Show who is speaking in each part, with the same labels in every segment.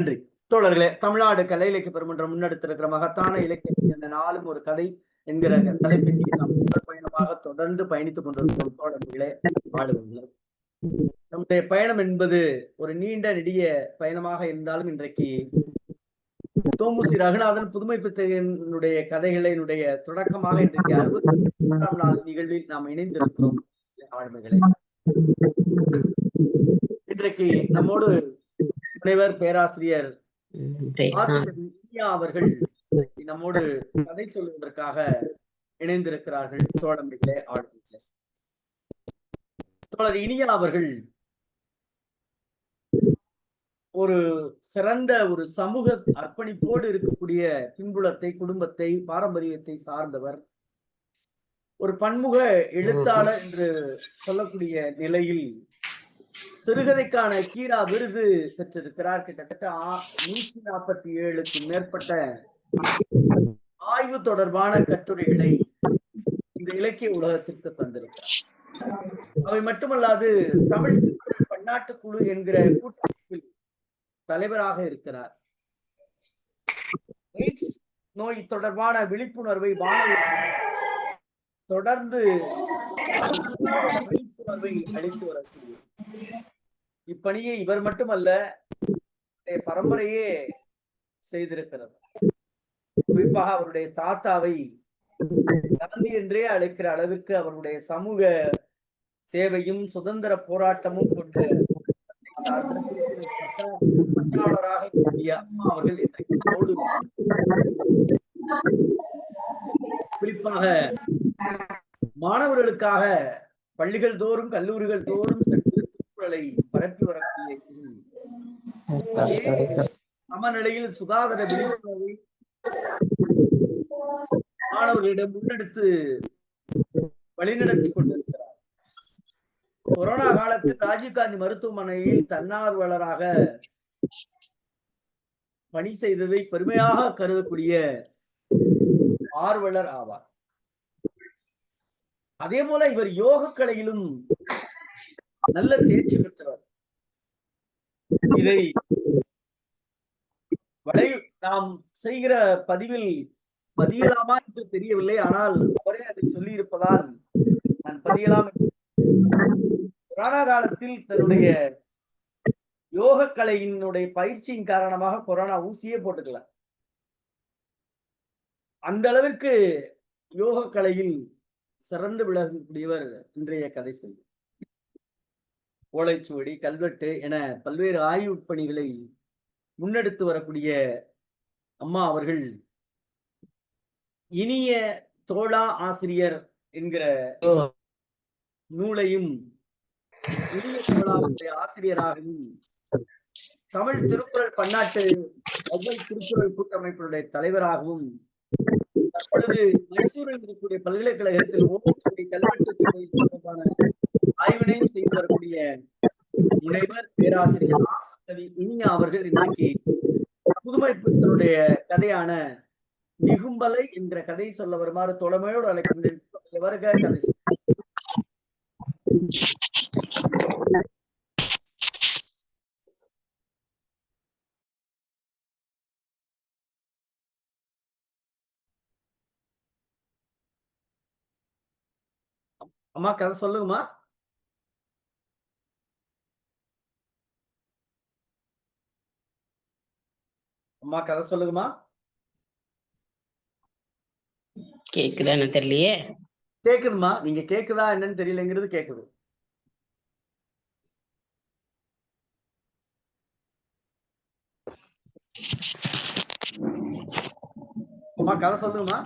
Speaker 1: நன்றி தோழர்களே. தமிழ்நாடு கலை இலக்கிய பெருமன்றம் முன்னெடுத்திருக்கிற மகத்தான இலக்கிய நாளும் ஒரு கதை என்கிற தலைப்பின் கீழ் நாம் முதல் பயணமாக தொடர்ந்து பயணித்துக் கொண்டிருக்கிறோம் தோழர்களே, ஆளுநர்களே. நம்முடைய பயணம் என்பது ஒரு நீண்ட நெடிய பயணமாக இருந்தாலும் இன்றைக்கு தோமுசி ரகுநாதன் புதுமை பித்தனுடைய கதைகளினுடைய தொடக்கமாக இன்றைக்கு 63ஆம் நாள் நிகழ்வில் நாம் இணைந்திருக்கிறோம். ஆளுமைகளை இன்றைக்கு நம்மோடு முனைவர் பேராசிரியர் அவர்கள் நம்மோடு கதை சொல்வதற்காக இணைந்திருக்கிறார்கள். தோழமைகளே, ஆளுமைகளே, தோழர் இனியா அவர்கள் ஒரு சிறந்த ஒரு சமூக அர்ப்பணிப்போடு இருக்கக்கூடிய பின்புலத்தை, குடும்பத்தை, பாரம்பரியத்தை சார்ந்தவர். ஒரு பன்முக எழுத்தாளர் என்று சொல்லக்கூடிய நிலையில் சிறுகதைக்கான கீரா விருது பெற்றிருக்கிறார். கிட்டத்தட்ட 147க்கும் மேற்பட்ட ஆய்வு தொடர்பான கட்டுரைகளை இந்த இலக்கிய உலகத்திற்கு தந்திருக்கிறார். அவை மட்டுமல்லாது தமிழ் பன்னாட்டு குழு என்கிற கூட்டமைப்பில் தலைவராக இருக்கிறார். எய்ட்ஸ் நோய் தொடர்பான விழிப்புணர்வை தொடர்ந்து விழிப்புணர்வை அளித்து வரக்கூடிய இப்பணியை இவர் மட்டுமல்ல, பரம்பரையே செய்திருக்கிறது. குறிப்பாக அவருடைய தாத்தாவை காந்தி என்றே அழைக்கிற அளவிற்கு அவருடைய சமூக சேவையும் சுதந்திர போராட்டமும் கொண்டு பற்றாளராக கூடிய அம்மா அவர்கள் இன்றைக்கு குறிப்பாக மாணவர்களுக்காக பள்ளிகள் தோறும் கல்லூரிகள் தோறும் திருக்குறளை பரப்பி வரக்கூடிய சமநிலையில் சுகாதார விழிப்புணர்வை மாணவர்களிடம் முன்னெடுத்து வழிநடத்தி கொண்டிருக்கிறார். கொரோனா காலத்தில் ராஜீவ்காந்தி மருத்துவமனையில் தன்னார்வலராக பணி செய்ததை பெருமையாக கருதக்கூடிய ஆர்வலர் ஆவார். அதே போல இவர் யோக கலையிலும் நல்ல தேர்ச்சி பெற்றவர். இதை நாம் செய்கிற பதிவில் பதியலாமா என்று தெரியவில்லை, ஆனால் அவரே அதை சொல்லி இருப்பதால் நான் பதியலாம். கொரோனா காலத்தில் தன்னுடைய யோக கலையினுடைய பயிற்சியின் காரணமாக கொரோனா ஊசியே போட்டுக்கலாம். அந்த அளவிற்கு யோக கலையில் சிறந்து விளங்கக்கூடியவர் இன்றைய கதை சொல்லும். ஓலைச்சுவடி, கல்வெட்டு என பல்வேறு ஆய்வு பணிகளை முன்னெடுத்து வரக்கூடிய அம்மா அவர்கள் இனிய தோழா ஆசிரியர் என்கிற நூலையும் இனிய தோழாவுடைய ஆசிரியராகவும் தமிழ் திருக்குறள் பன்னாட்டு திருக்குறள் கூட்டமைப்பினுடைய தலைவராகவும் தற்பொழுது மைசூரில் இருக்கக்கூடிய பல்கலைக்கழகத்தில் ஓலைச்சுவடி கல்வெட்டு தொடர்பான ஆய்வினையும் செய்து வரக்கூடிய முனைவர் பேராசிரியர் ஆசிரியர் இனியா அவர்கள் இன்றைக்கு புதுமை பித்தனுடைய கதையான நிகும்பலை என்ற கதை சொல்ல வருமாறு தோழமையோடு அழைக்கின்ற வருக கதை. அம்மா கதை சொல்லுங்கம்மா. அம்மா கதை சொல்லுங்கம்மா.
Speaker 2: கேக்குதான்னு தெரியலையே.
Speaker 1: கேக்குதுமா, நீங்க கேக்குதா என்னன்னு தெரியலங்கிறது கேக்குது. அம்மா கதை சொல்லுங்கம்மா.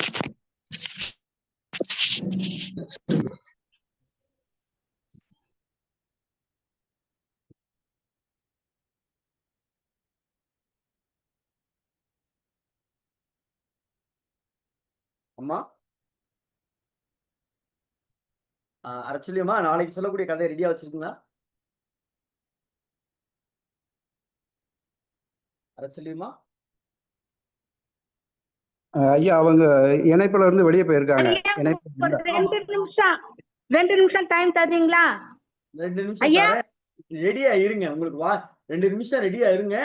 Speaker 1: அம்மா அரச்சலியம்மா, நாளைக்கு சொல்லக்கூடிய கதை ரெடியா வச்சிருக்கீங்களா? அரச்சலியம்மா
Speaker 3: ஐயா அவங்க இணைப்புல இருந்து வெளியே போயிருக்காங்க.
Speaker 4: 2 நிமிஷம் டைம் தரீங்களா?
Speaker 1: 2 நிமிஷம் ரெடியா இருங்க. உங்களுக்கு 2 நிமிஷம் ரெடியா இருங்க.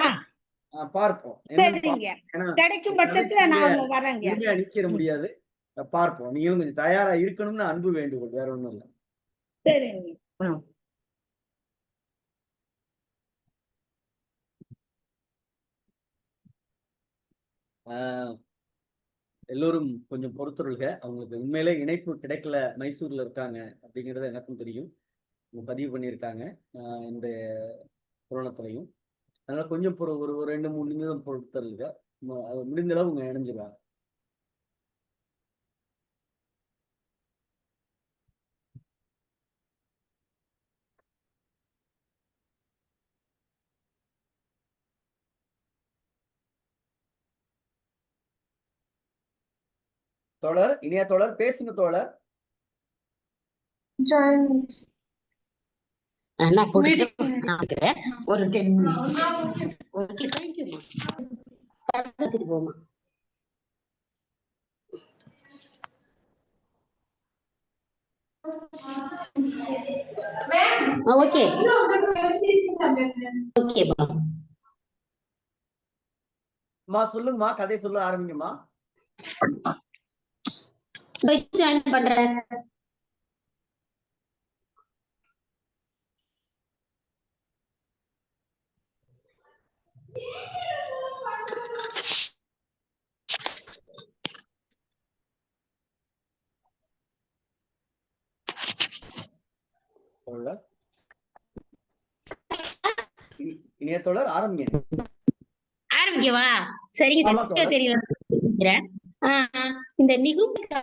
Speaker 1: பார்ப்போம் என்னன்னு
Speaker 4: சரிங்க.
Speaker 1: ஏன்னா
Speaker 4: கிடைக்கும் பட்சத்துல நான் வரேங்க.
Speaker 1: உரிமையா நிக்கிற முடியாது. பார்ப்போம். நீங்களும் கொஞ்சம் தயாரா இருக்கணும்னு அன்பு வேண்டுகோள், வேற ஒண்ணும் இல்ல.
Speaker 4: சரிங்க.
Speaker 1: எல்லோரும் கொஞ்சம் பொறுத்துருள்க. அவங்களுக்கு உண்மையிலே இணைப்பு கிடைக்கல, மைசூர்ல இருக்காங்க அப்படிங்கிறது எனக்கும் தெரியும். பதிவு பண்ணியிருக்காங்க இந்த புராணத்திலையும். அதனால கொஞ்சம் ஒரு 2-3 நிமிடம் பொறுத்தருள்க. முடிந்த அளவு உங்க இணைஞ்சிருவாங்க. தோழர், இனிய தோழர், பேசுங்க தோழர்.
Speaker 2: நான் போட்டுக்கிறேன் ஒரு 10 minutes. ஓகே, தேங்க்யூமா. பக்கத்துக்கு போமா. ஓகே ஓகேமா.
Speaker 1: அம்மா சொல்லுங்கம்மா, கதை சொல்ல ஆரம்பிங்கம்மா.
Speaker 2: ஜாயின் பண்றேன்.
Speaker 1: இனிய தோழர், ஆரம்பிங்க.
Speaker 2: ஆரம்பிக்கவா? சரிங்க. தெரியல. இந்த நிகும்ப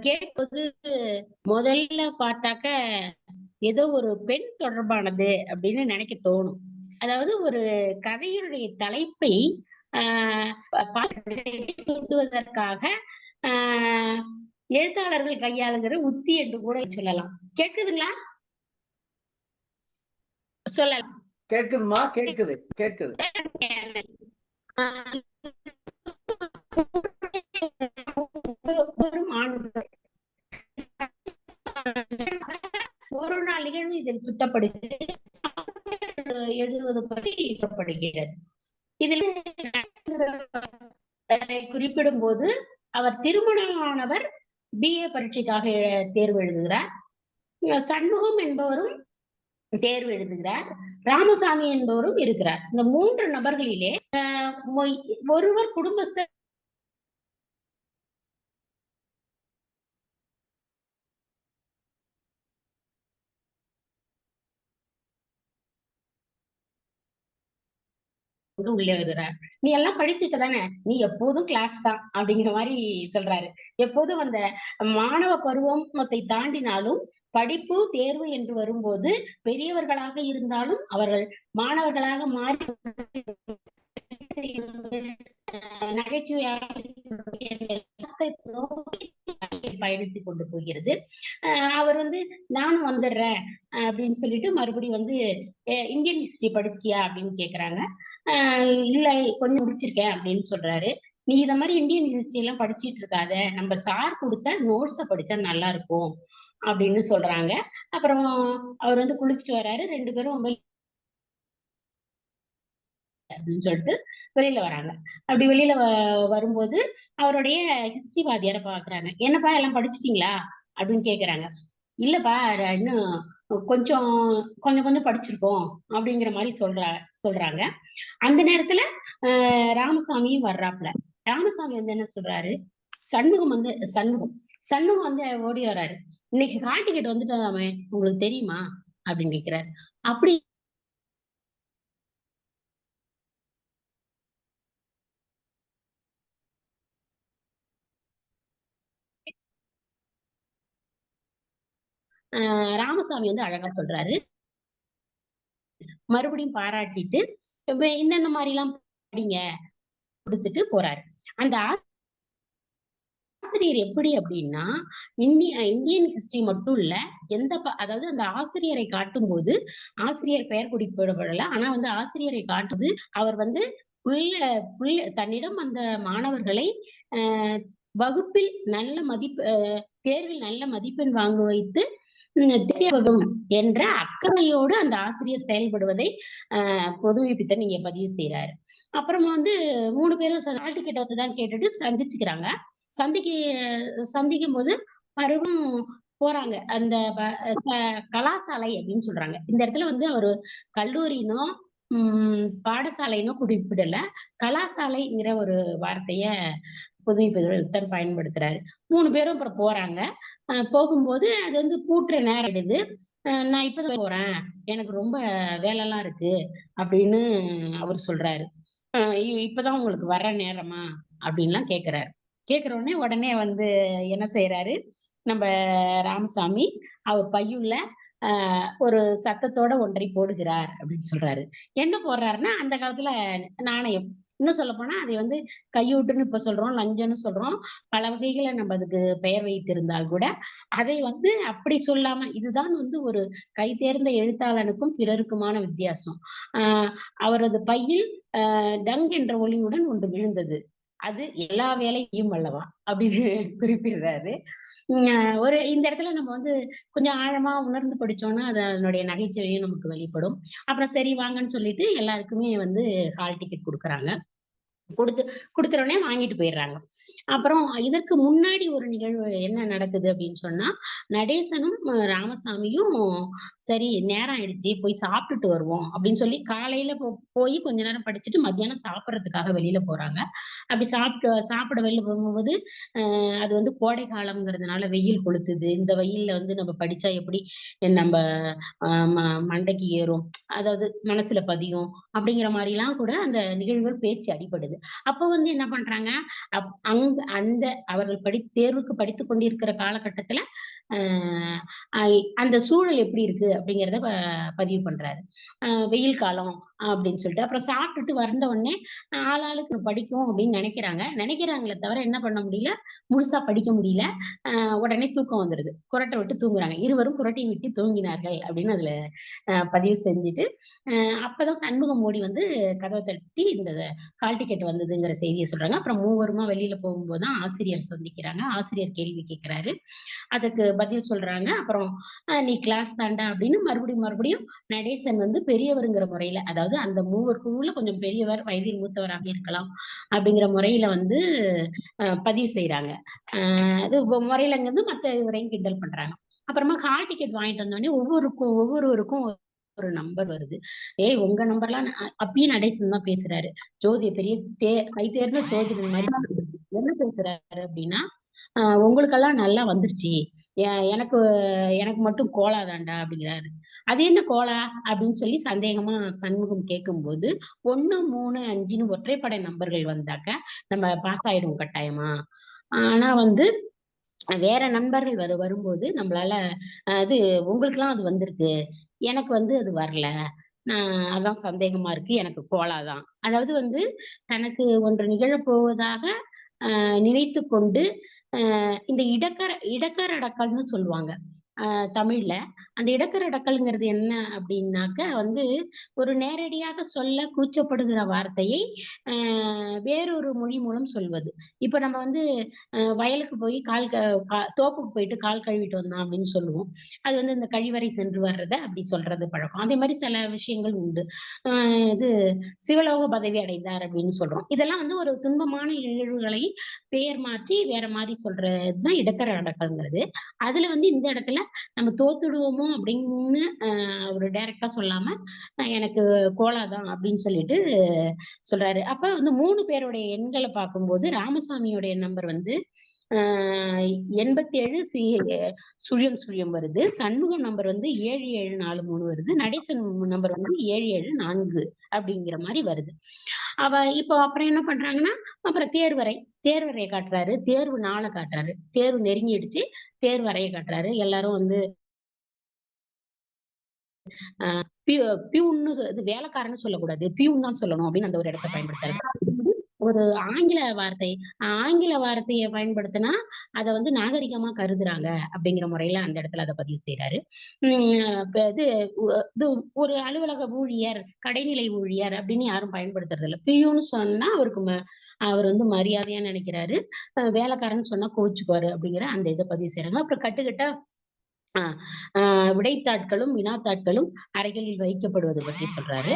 Speaker 2: கேட்பது முதல்ல பார்த்தாக்க ஏதோ ஒரு பெண் தொடர்பானது அப்படின்னு நினைக்க தோணும். அதாவது ஒரு கதையினுடைய தலைப்பை கூட்டுவதற்காக எழுத்தாளர்கள் கையாளுகிற உத்தி என்று கூட சொல்லலாம். கேட்குதுங்களா? சொல்லலாம்.
Speaker 1: கேட்குதுமா? கேட்குது கேட்குது.
Speaker 2: ஒரு நாள் நிகழ்வு இதில் சுட்டப்படுகிறது, எழுதுவது பற்றி சொல்லப்படுகிறது. இதில் குறிப்பிடும் போது அவர் திருமணமானவர் BA பரீட்சைக்காக தேர்வு எழுதுகிறார். சண்முகம் என்பவரும் தேர்வு எழுதுகிறார். ராமசாமி என்பவரும் இருக்கிறார். இந்த 3 நபர்களிலே ஒருவர் குடும்பஸ்தர் உள்ளே வருகிறார். நீ எல்லாம் படிச்சுட்டு தானே, நீ எப்போதும் கிளாஸ் தான் அப்படிங்கிற மாதிரி சொல்றாரு. எப்போதும் அந்த மாணவ பருவத்தை தாண்டினாலும் படிப்பு தேர்வு என்று வரும்போது பெரியவர்களாக இருந்தாலும் அவர்கள் மாணவர்களாக மாறி நகைச்சுவையாக பயணித்துக் கொண்டு போகிறது. அவர் நானும் வந்துடுறேன் அப்படின்னு சொல்லிட்டு மறுபடியும் இந்தியன் ஹிஸ்டரி படிச்சியா அப்படின்னு கேக்குறாங்க. இல்ல கொஞ்சம் முடிச்சிருக்கேன் அப்படின்னு சொல்றாரு. நீ இத மாதிரி இந்தியன் ஹிஸ்டரி எல்லாம் படிச்சிட்டு இருக்காத, நம்ம சார் கொடுத்த நோட்ஸ படிச்சா நல்லா இருக்கும் அப்படின்னு சொல்றாங்க. அப்புறம் அவர் குளிச்சுட்டு வர்றாரு. 2 பேரும் அப்படின்னு சொல்லிட்டு வெளியில வராங்க. அப்படி வெளியில வரும்போது அவருடைய ஹிஸ்டரி வாத்தியார பாக்குறாங்க. என்னப்பா எல்லாம் படிச்சுட்டீங்களா அப்படின்னு கேக்குறாங்க. இல்லப்பா இன்னும் கொஞ்சம் கொஞ்சம் படிச்சிருக்கோம் அப்படிங்கிற மாதிரி சொல்றாங்க. அந்த நேரத்துல ராமசாமியும் வர்றாப்புல. ராமசாமி என்ன சொல்றாரு, சண்முகம் ஓடி வர்றாரு. இன்னைக்கு கால் டிக்கெட் வந்துட்டாமே, உங்களுக்கு தெரியுமா அப்படின்னு கேக்குறாரு. அப்படி ராமசாமி அழகா சொல்றாரு. மறுபடியும் பாராட்டிட்டு என்னென்ன மாதிரி எல்லாம் படிங்க கொடுத்துட்டு போறாரு. அந்த ஆசிரியர் எப்படி அப்படின்னா, இந்தியன் ஹிஸ்டரி மட்டும் இல்ல, அதாவது அந்த ஆசிரியரை காட்டும் போது ஆசிரியர் பெயர் குறிப்பிடப்படல. ஆனா ஆசிரியரை காட்டுது அவர் தன்னிடம் அந்த மாணவர்களை வகுப்பில் நல்ல தேர்வில் நல்ல மதிப்பெண் வாங்க வைத்து தெரியாததும் என்ற அக்கறையோடு அந்த ஆசிரியர் செயல்படுவதை பொதுமைப்பித்தன் இங்க பதிவு செய்யறாரு. அப்புறமா வந்து 3 பேரும் ஹால் டிக்கெட் வந்துதான் கேட்டுட்டு சந்திச்சுக்கிறாங்க. சந்திக்கும் போது மறுபடியும் போறாங்க. அந்த கலாசாலை அப்படின்னு சொல்றாங்க. இந்த இடத்துல வந்து அவரு கல்லூரினோ பாடசாலைனோ குறிப்பிடல. கலாசாலைங்கிற ஒரு வார்த்தைய புதுமைப்பித்தன் பயன்படுத்துறாரு. 3 பேரும் அப்புறம் போறாங்க. போகும்போது அது வந்து பூட்டுற நேரம் ஆயிடுது. நான் இப்பதான் போறேன். எனக்கு ரொம்ப வேலைலாம் இருக்கு அப்படின்னு அவர் சொல்றாரு. இப்பதான் உங்களுக்கு வர்ற நேரமா அப்படின்லாம் கேக்குறாரு. கேக்குற உடனே வந்து என்ன செய்யறாரு நம்ம ராமசாமி, அவர் பையுள்ள ஒரு சத்தத்தோட ஒன்றை போடுகிறார் அப்படின்னு சொல்றாரு. என்ன போடுறாருன்னா, அந்த காலத்துல நாணயம். இன்னும் சொல்ல போனா அதை வந்து கையூட்டுன்னு இப்ப சொல்றோம், லஞ்சம்னு சொல்றோம். பல வகைகளை நம்ம அதுக்கு பெயர் வைத்திருந்தால் கூட அதை வந்து அப்படி சொல்லாம இதுதான் வந்து ஒரு கை தேர்ந்த எழுத்தாளனுக்கும் பிறருக்குமான வித்தியாசம். அவரது பையில் டங் என்ற ஒலியுடன் ஒன்று விழுந்தது. அது எல்லா வேலையும் அல்லவா அப்படின்னு குறிப்பிடுறாரு. இந்த இடத்துல நம்ம வந்து கொஞ்சம் ஆழமா உணர்ந்து படிச்சோம்னா அதனுடைய நகைச்சுவையும் நமக்கு வெளிப்படும். அப்புறம் சரி வாங்கன்னு சொல்லிட்டு எல்லாருக்குமே வந்து ஹால் டிக்கெட் கொடுக்குறாங்க. குடுத்துற உடனே வாங்கிட்டு போயிடுறாங்க. அப்புறம் இதற்கு முன்னாடி ஒரு நிகழ்வு என்ன நடக்குது அப்படின்னு சொன்னா, நடேசனும் ராமசாமியும் சரி நேரம் ஆயிடுச்சு போய் சாப்பிட்டுட்டு வருவோம் அப்படின்னு சொல்லி காலையில போய் கொஞ்ச நேரம் படிச்சுட்டு மத்தியானம் சாப்பிடறதுக்காக வெளியில போறாங்க. அப்படி சாப்பிட வெளில போகும்போது அது வந்து கோடை காலம்ங்கிறதுனால வெயில் கொளுத்துது. இந்த வெயில்ல வந்து நம்ம படிச்சா எப்படி நம்ம மண்டைக்கு ஏறும், அதாவது மனசுல பதியும் அப்படிங்கிற மாதிரிலாம் கூட அந்த நிகழ்வுகள் பேச்சு அடிபடுது. அப்ப வந்து என்ன பண்றாங்க, அந்த அவர்கள் தேர்வுக்கு படித்துக் கொண்டிருக்கிற காலகட்டத்துல அந்த சூழல் எப்படி இருக்கு அப்படிங்கிறத பதிவு பண்றாரு. வெயில் காலம் அப்படின்னு சொல்லிட்டு அப்புறம் சாப்பிட்டுட்டு வந்த உடனே ஆளாளுக்கு படிக்கும் அப்படின்னு நினைக்கிறாங்களே தவிர என்ன பண்ண முடியல, முழுசா படிக்க முடியல. உடனே தூக்கம் வந்துருது. குறட்டை விட்டு தூங்குறாங்க. இருவரும் குறட்டை விட்டு தூங்கினார்கள் அப்படின்னு அதுல பதிவு செஞ்சுட்டு அப்பதான் சண்முகம் ஓடி வந்து கதவை தட்டி இந்த ஹால் டிக்கெட் வந்ததுங்கிற செய்தியை சொல்றாங்க. அப்புறம் மூவருமா வெளியில போகும்போதுதான் ஆசிரியர் சந்திக்கிறாங்க. ஆசிரியர் கேள்வி கேட்கிறாரு. அதுக்கு பதில் சொல்றாங்க. அப்புறம் நீ கிளாஸ் தாண்டா அப்படின்னு மறுபடியும் நடேசன் வந்து பெரியவருங்கிற முறையில, அதாவது அந்த மூவர் குழுவுல கொஞ்சம் பெரியவர், வயதில் மூத்தவராக இருக்கலாம் அப்படிங்கிற முறையில வந்து பதிவு செய்யறாங்க. இது முறையிலங்கிறது மத்த இவரையும் கிண்டல் பண்றாங்க. அப்புறமா ஹால் டிக்கெட் வாங்கிட்டு வந்தோடனே ஒவ்வொருவருக்கும் ஒரு நம்பர் வருது. ஏய் உங்க நம்பர்லாம் அப்பயும் நடேசன் தான் பேசுறாரு. ஜோதிய பெரிய கை தேர்ந்த ஜோதிடன் மாதிரி என்ன பேசுறாரு அப்படின்னா, உங்களுக்கெல்லாம் நல்லா வந்துருச்சு. எனக்கு எனக்கு மட்டும் கோலா தாண்டா அப்படிங்கிறாரு. அது என்ன கோலா அப்படின்னு சொல்லி சந்தேகமா சண்முகம் கேட்கும்போது 1, 3, 5ன்னு ஒற்றைப்படை நம்பர்கள் வந்தாக்க நம்ம பாஸ் ஆயிடுவோம் கட்டாயமா. ஆனா வந்து வேற நண்பர்கள் வரும்போது நம்மளால அது உங்களுக்கெல்லாம் அது வந்திருக்கு. எனக்கு வந்து அது வரல. அதான் சந்தேகமா இருக்கு. எனக்கு கோலாதான். அதாவது வந்து தனக்கு ஒன்று நிகழப் போவதாக நினைத்துக் கொண்டு இந்த இடக்கரடக்கல்னு சொல்லுவாங்க தமிழ்ல. அந்த இடக்கரடக்கல்ங்கிறது என்ன அப்படின்னாக்க வந்து ஒரு நேரடியாக சொல்ல கூச்சப்படுகிற வார்த்தையை வேறொரு மொழி மூலம் சொல்வது. இப்ப நம்ம வந்து வயலுக்கு போய் தோப்புக்கு போயிட்டு கால் கழுவிட்டு வந்தோம் அப்படின்னு சொல்லுவோம். அது வந்து இந்த கழிவறை சென்று வர்றத அப்படி சொல்றது பழக்கம். அதே மாதிரி சில விஷயங்கள் உண்டு. இது சிவலோக பதவி அடைந்தார் அப்படின்னு சொல்றோம். இதெல்லாம் வந்து ஒரு துன்பமான நிகழ்வுகளை பெயர் மாற்றி வேற மாதிரி சொல்றதுதான் இடக்கரடக்கல்ங்கிறது. அதுல வந்து இந்த இடத்துல நம்ம தோத்துடுவோமோ அப்படின்னு அவரு டைரக்டா சொல்லாம எனக்கு கோலாதான் அப்படின்னு சொல்லிட்டு சொல்றாரு. அப்ப வந்து 3 பேருடைய எண்களை பார்க்கும்போது ராமசாமியோடைய நம்பர் வந்து 87 சுழியம் வருது. சண்முகம் நம்பர் வந்து 7743 வருது. நடேசன் நம்பர் வந்து 774 அப்படிங்கிற மாதிரி வருது. இப்போ அப்புறம் என்ன பண்றாங்கன்னா அப்புறம் தேர்வறையை காட்டுறாரு. தேர்வு நாளை காட்டுறாரு. தேர்வு நெருங்கிடுச்சு. தேர்வறையை காட்டுறாரு. எல்லாரும் வந்து பியூன்னு இது வேலைக்காரன்னு சொல்லக்கூடாது. பியூன் தான் சொல்லணும் அப்படின்னு அந்த ஒரு இடத்தை பயன்படுத்துறாரு. ஒரு ஆங்கில வார்த்தையை பயன்படுத்தினா அதை வந்து நாகரிகமா கருதுறாங்க அப்படிங்கிற முறையில அந்த இடத்துல அதை பதிவு செய்யறாரு. இது ஒரு அலுவலக ஊழியர், கடைநிலை ஊழியர் அப்படின்னு யாரும் பயன்படுத்துறது இல்லை. பியூன்னு சொன்னா அவர் வந்து மரியாதையா நினைக்கிறாரு. வேலைக்காரன்னு சொன்னா கோச்சுக்குவாரு அப்படிங்கிற அந்த இதை பதிவு செய்யறாங்க. அப்புறம் கட்டுக்கட்டா விடைத்தாட்களும் வினாத்தாட்களும் அறைகளில் வைக்கப்படுவது பற்றி சொல்றாரு.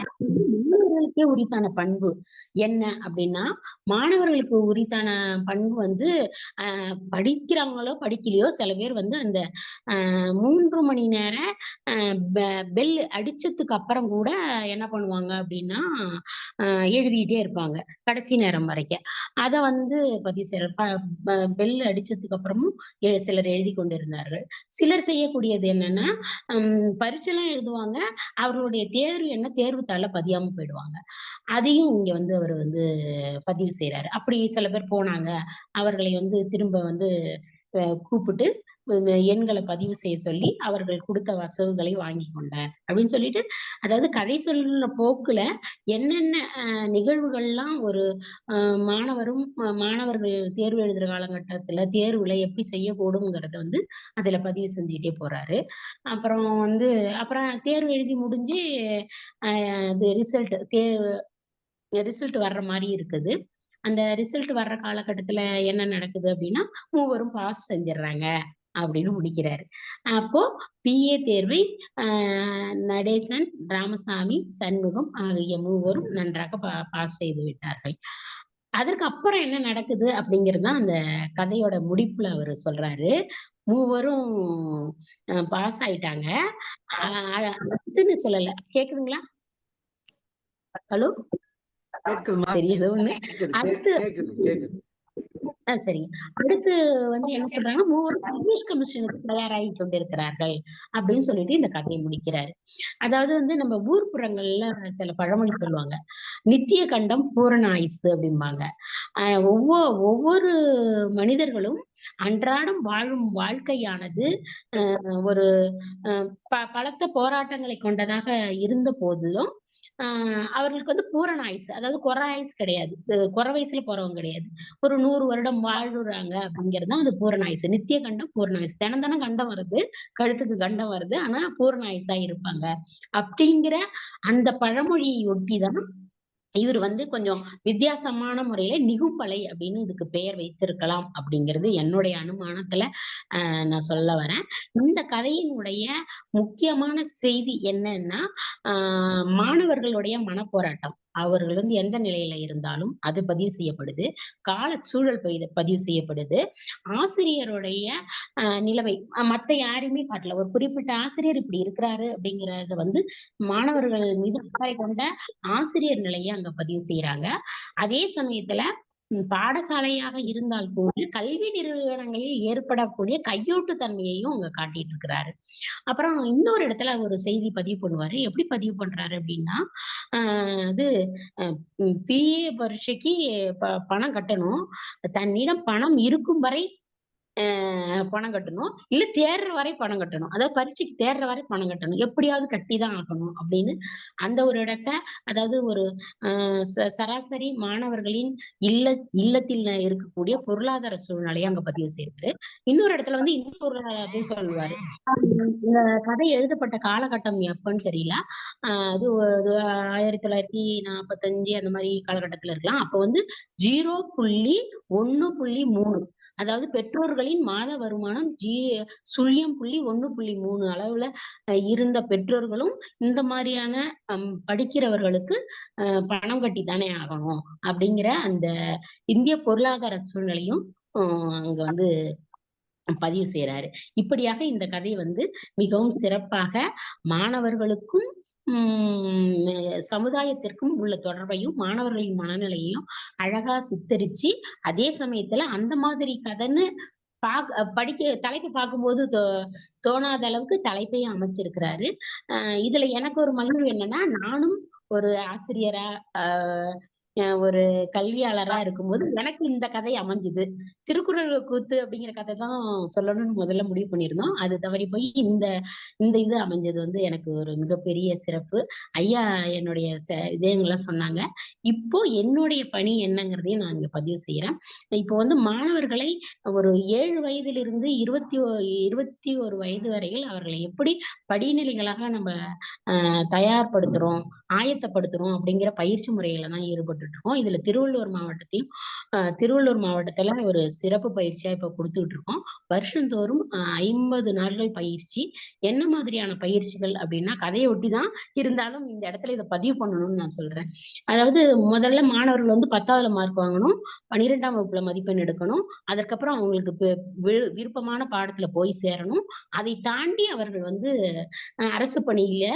Speaker 2: மாணவர்களுக்கே உரித்தான பண்பு என்ன அப்படின்னா, மாணவர்களுக்கு உரித்தான பண்பு வந்து படிக்கிறாங்களோ படிக்கலையோ சில பேர் வந்து அந்த 3 மணி நேர பெல் அடிச்சதுக்கு அப்புறம் கூட என்ன பண்ணுவாங்க அப்படின்னா எழுதிக்கிட்டே இருப்பாங்க கடைசி நேரம் வரைக்கும். அத வந்து பதிவு செய்யற பெல் அடிச்சதுக்கு அப்புறமும் சிலர் எழுதி கொண்டிருந்தார்கள். சிலர் செய்யக்கூடியது என்னன்னா, பரீட்சைலாம் எழுதுவாங்க. அவர்களுடைய தேர்வு என்ன தேர்வுத்தாள்ல பதியாம போயிடுவாங்க. அதையும் இங்க வந்து அவர் வந்து பதிவு செய்றாரு. அப்படி சில பேர் போனாங்க. அவர்களை வந்து திரும்ப வந்து கூப்பிட்டு எண்களை பதிவு செய்ய சொல்லி அவர்கள் கொடுத்த வசவுகளை வாங்கி கொண்டார் அப்படின்னு சொல்லிட்டு, அதாவது கதை சொல்ற போக்குல என்னென்ன நிகழ்வுகள்லாம் ஒரு மாணவர்கள் தேர்வு எழுதுற காலகட்டத்துல தேர்வுல எப்படி செய்யக்கூடுங்கிறத வந்து அதுல பதிவு செஞ்சுக்கிட்டே போறாரு. அப்புறம் தேர்வு எழுதி முடிஞ்சு ரிசல்ட் வர்ற மாதிரி இருக்குது. அந்த ரிசல்ட் வர்ற காலகட்டத்துல என்ன நடக்குது அப்படின்னா, மூவரும் பாஸ் செஞ்சிடறாங்க அப்படின்னு முடிக்கிறாரு. அப்போ பிஏ தேர்வை நடேசன், ராமசாமி, சண்முகம் ஆகிய மூவரும் நன்றாக பாஸ் செய்து விட்டார்கள். அதற்கு அப்புறம் என்ன நடக்குது அப்படிங்கிறது தான் அந்த கதையோட முடிப்புல அவரு சொல்றாரு. மூவரும் பாஸ் ஆயிட்டாங்க. அடுத்துன்னு சொல்லல. கேக்குதுங்களா? ஹலோ, சரி, ஏதோ ஒண்ணு. அடுத்து சரிங்க. அடுத்து வந்து என்ன சொல்றாங்கன்னா, மூவரும் இங்கிலீஷ் கமிஷனுக்கு தயாராகி கொண்டிருக்கிறார்கள் அப்படின்னு சொல்லிட்டு இந்த கதையை முடிக்கிறாரு. அதாவது வந்து நம்ம ஊர்ப்புறங்கள்ல சில பழமொழி சொல்லுவாங்க. நித்திய கண்டம் பூரண ஆயுசு அப்படிம்பாங்க. ஒவ்வொரு மனிதர்களும் அன்றாடம் வாழும் வாழ்க்கையானது ஒரு பலத்த போராட்டங்களை கொண்டதாக இருந்த போதிலும் அவர்களுக்கு வந்து பூரண ஆயுசு, அதாவது குறை ஆயுசு கிடையாது. குறை வயசுல போறவங்க கிடையாது. ஒரு 100 வருடம் வாழ்றாங்க அப்படிங்கிறது தான் அது பூரண ஆயுசு. நித்திய கண்டம் பூரண ஆயுசு. தினம் கண்டம் வருது, கழுத்துக்கு கண்டம் வருது, ஆனா பூரண ஆயுசா இருப்பாங்க அப்படிங்கிற அந்த பழமொழியை ஒட்டிதான் இவர் வந்து கொஞ்சம் வித்தியாசமான முறையில நிகுப்பலை அப்படின்னு இதுக்கு பெயர் வைத்திருக்கலாம் அப்படிங்கிறது என்னுடைய அனுமானத்துல நான் சொல்ல வரேன். இந்த கதையினுடைய முக்கியமான செய்தி என்னன்னா, மாணவர்களுடைய மனப்போராட்டம். அவர்கள் வந்து எந்த நிலையில இருந்தாலும் அது பதிவு செய்யப்படுது. கால சூழல் பதிவு செய்யப்படுது. ஆசிரியருடைய நிலைமை மத்த யாரையுமே காட்டல. ஒரு குறிப்பிட்ட ஆசிரியர் இப்படி இருக்கிறாரு அப்படிங்கறத வந்து மாணவர்கள் மீது அக்கறை கொண்ட ஆசிரியர் நிலையை அங்க பதிவு செய்யறாங்க. அதே சமயத்துல பாடசாலையாக இருந்தால் கூட கல்வி நிறுவனங்களில் ஏற்படக்கூடிய கையூட்டு தன்மையையும் அவங்க காட்டிட்டு இருக்கிறாரு. அப்புறம் இன்னொரு இடத்துல ஒரு செய்தி பதிவு பண்ணுவாரு. எப்படி பதிவு பண்றாரு அப்படின்னா, இது பிஏ பரீட்சைக்கு பணம் கட்டணும். தன்னிடம் பணம் இருக்கும் வரை பணம் கட்டணும், இல்ல தேர்ற வரை பணம் கட்டணும். அதாவது பரீட்சைக்கு தேர்ற வரை பணம் கட்டணும். எப்படியாவது கட்டிதான் ஆகணும் அப்படின்னு அந்த ஒரு இடத்த, அதாவது ஒரு சராசரி மாணவர்களின் இல்லத்தில் இருக்கக்கூடிய பொருளாதார சூழ்நிலையை அங்க பதிவு செய்யறாரு. இன்னொரு இடத்துல வந்து இன்னொரு பொருளாதாரத்தையும் சொல்லுவாரு. இந்த கதை எழுதப்பட்ட காலகட்டம் எப்பன்னு தெரியல. அது 1945 அந்த மாதிரி காலகட்டத்துல இருக்கலாம். அப்ப வந்து 0.1.3, அதாவது பெற்றோர்களின் மாத வருமானம் 0.1.3 அளவுல இருந்த பெற்றோர்களும் இந்த மாதிரியான படிக்கிறவர்களுக்கு பணம் கட்டி தானே ஆகணும் அப்படிங்கிற அந்த இந்திய பொருளாதார சூழ்நிலையும் அங்க வந்து பதிவு செய்யறாரு. இப்படியாக இந்த கதை வந்து மிகவும் சிறப்பாக மாணவர்களுக்கும் சமுதாயத்திற்கும் உள்ள தொடர்பையும் மாணவர்களின் மனநிலையையும் அழகா சித்தரிச்சு, அதே சமயத்துல அந்த மாதிரி கதைன்னு படிக்க தலைப்பு பார்க்கும்போது தோணாத அளவுக்கு தலைப்பையும் அமைச்சிருக்கிறாரு. இதுல எனக்கு ஒரு மகிழ்வு என்னன்னா, நானும் ஒரு ஆசிரியரா ஒரு கல்வியாளரா இருக்கும்போது எனக்கு இந்த கதை அமைஞ்சுது. திருக்குறள் கூத்து அப்படிங்கிற கதை தான் சொல்லணும்னு முதல்ல முடிவு பண்ணியிருந்தோம். அது தவறி போய் இந்த இது அமைஞ்சது வந்து எனக்கு ஒரு மிகப்பெரிய சிறப்பு. ஐயா என்னுடைய இதயங்கள்லாம் சொன்னாங்க. இப்போ என்னுடைய பணி என்னங்கிறதையும் நான் இங்க பதிவு செய்யறேன். இப்போ வந்து மாணவர்களை ஒரு 7 வயதிலிருந்து 21 வயது வரையில் அவர்களை எப்படி படிநிலைகளாக நம்ம தயார்படுத்துறோம், ஆயத்தப்படுத்துறோம் அப்படிங்கிற பயிற்சி முறையில தான் ஈடுபட்டு போட்டுட்டு இருக்கோம். இதுல திருவள்ளூர் மாவட்டத்துல ஒரு சிறப்பு பயிற்சியா இப்ப கொடுத்துட்டு இருக்கோம். வருஷந்தோறும் 50 நாட்கள் பயிற்சி. என்ன மாதிரியான பயிற்சிகள் அப்படின்னா, கதையை ஒட்டிதான் இருந்தாலும் இந்த இடத்துல இதை பதிவு பண்ணணும்னு நான் சொல்றேன். அதாவது முதல்ல மாணவர்கள் வந்து 10ஆவதுல மார்க் வாங்கணும், 12ஆம் வகுப்புல மதிப்பெண் எடுக்கணும். அதற்கப்புறம் அவங்களுக்கு விருப்பமான பாடத்துல போய் சேரணும். அதை தாண்டி அவர்கள் வந்து அரசு பணியில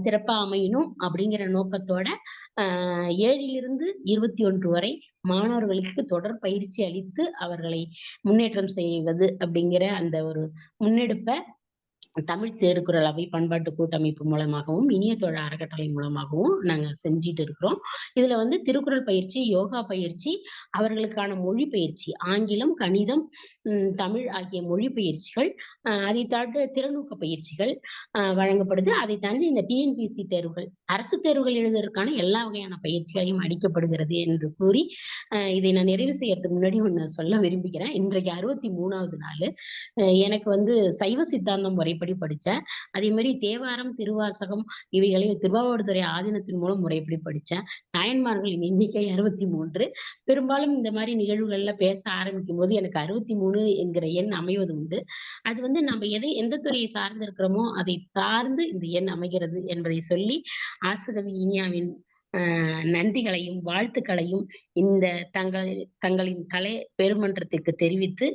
Speaker 2: சிறப்பா அமையணும் அப்படிங்கிற நோக்கத்தோட 7லிருந்து 21 வரை மாணவர்களுக்கு தொடர் பயிற்சி அளித்து அவர்களை முன்னேற்றம் செய்வது அப்படிங்கிற அந்த ஒரு முன்னெடுப்பை தமிழ் திருக்குறள் அவை பண்பாட்டு கூட்டமைப்பு மூலமாகவும் இனிய தோழ அறக்கட்டளை மூலமாகவும் நாங்க செஞ்சிட்டு இருக்கிறோம். இதுல வந்து திருக்குறள் பயிற்சி, யோகா பயிற்சி, அவர்களுக்கான மொழி பயிற்சி, ஆங்கிலம், கணிதம், தமிழ் ஆகிய மொழி பயிற்சிகள், அதை தாண்டி திறனூக்க பயிற்சிகள் வழங்கப்படுது. அதை தாண்டி இந்த டிஎன்பிஎஸ்சி தேர்வுகள், அரசு தேர்வுகள் எழுதுவதற்கான எல்லா வகையான பயிற்சிகளையும் அளிக்கப்படுகிறது என்று கூறி இதை நான் நிறைவு செய்யறதுக்கு முன்னாடி ஒண்ணு சொல்ல விரும்புகிறேன். இன்றைக்கு 63வது நாள். எனக்கு வந்து சைவ சித்தாந்தம் முறைப்படி படிச்சேன். அதே மாதிரி தேவாரம், திருவாசகம் இவைகளை திருவாவடுதுறை ஆதீனத்தின் மூலம் முறைப்படி படிச்சேன். நாயன்மார்களின் எண்ணிக்கை 63. பெரும்பாலும் இந்த மாதிரி நிகழ்வுகள்ல பேச ஆரம்பிக்கும் போது எனக்கு 63 என்கிற எண் அமைவது உண்டு. அது வந்து நம்ம எந்த துறையை சார்ந்து இருக்கிறோமோ அதை சார்ந்து இந்த எண் அமைகிறது என்பதை சொல்லி ஆசுகவி இனியாவின் நன்றிகளையும் வாழ்த்துக்களையும் இந்த தங்களின் கலை பெருமன்றத்திற்கு தெரிவித்து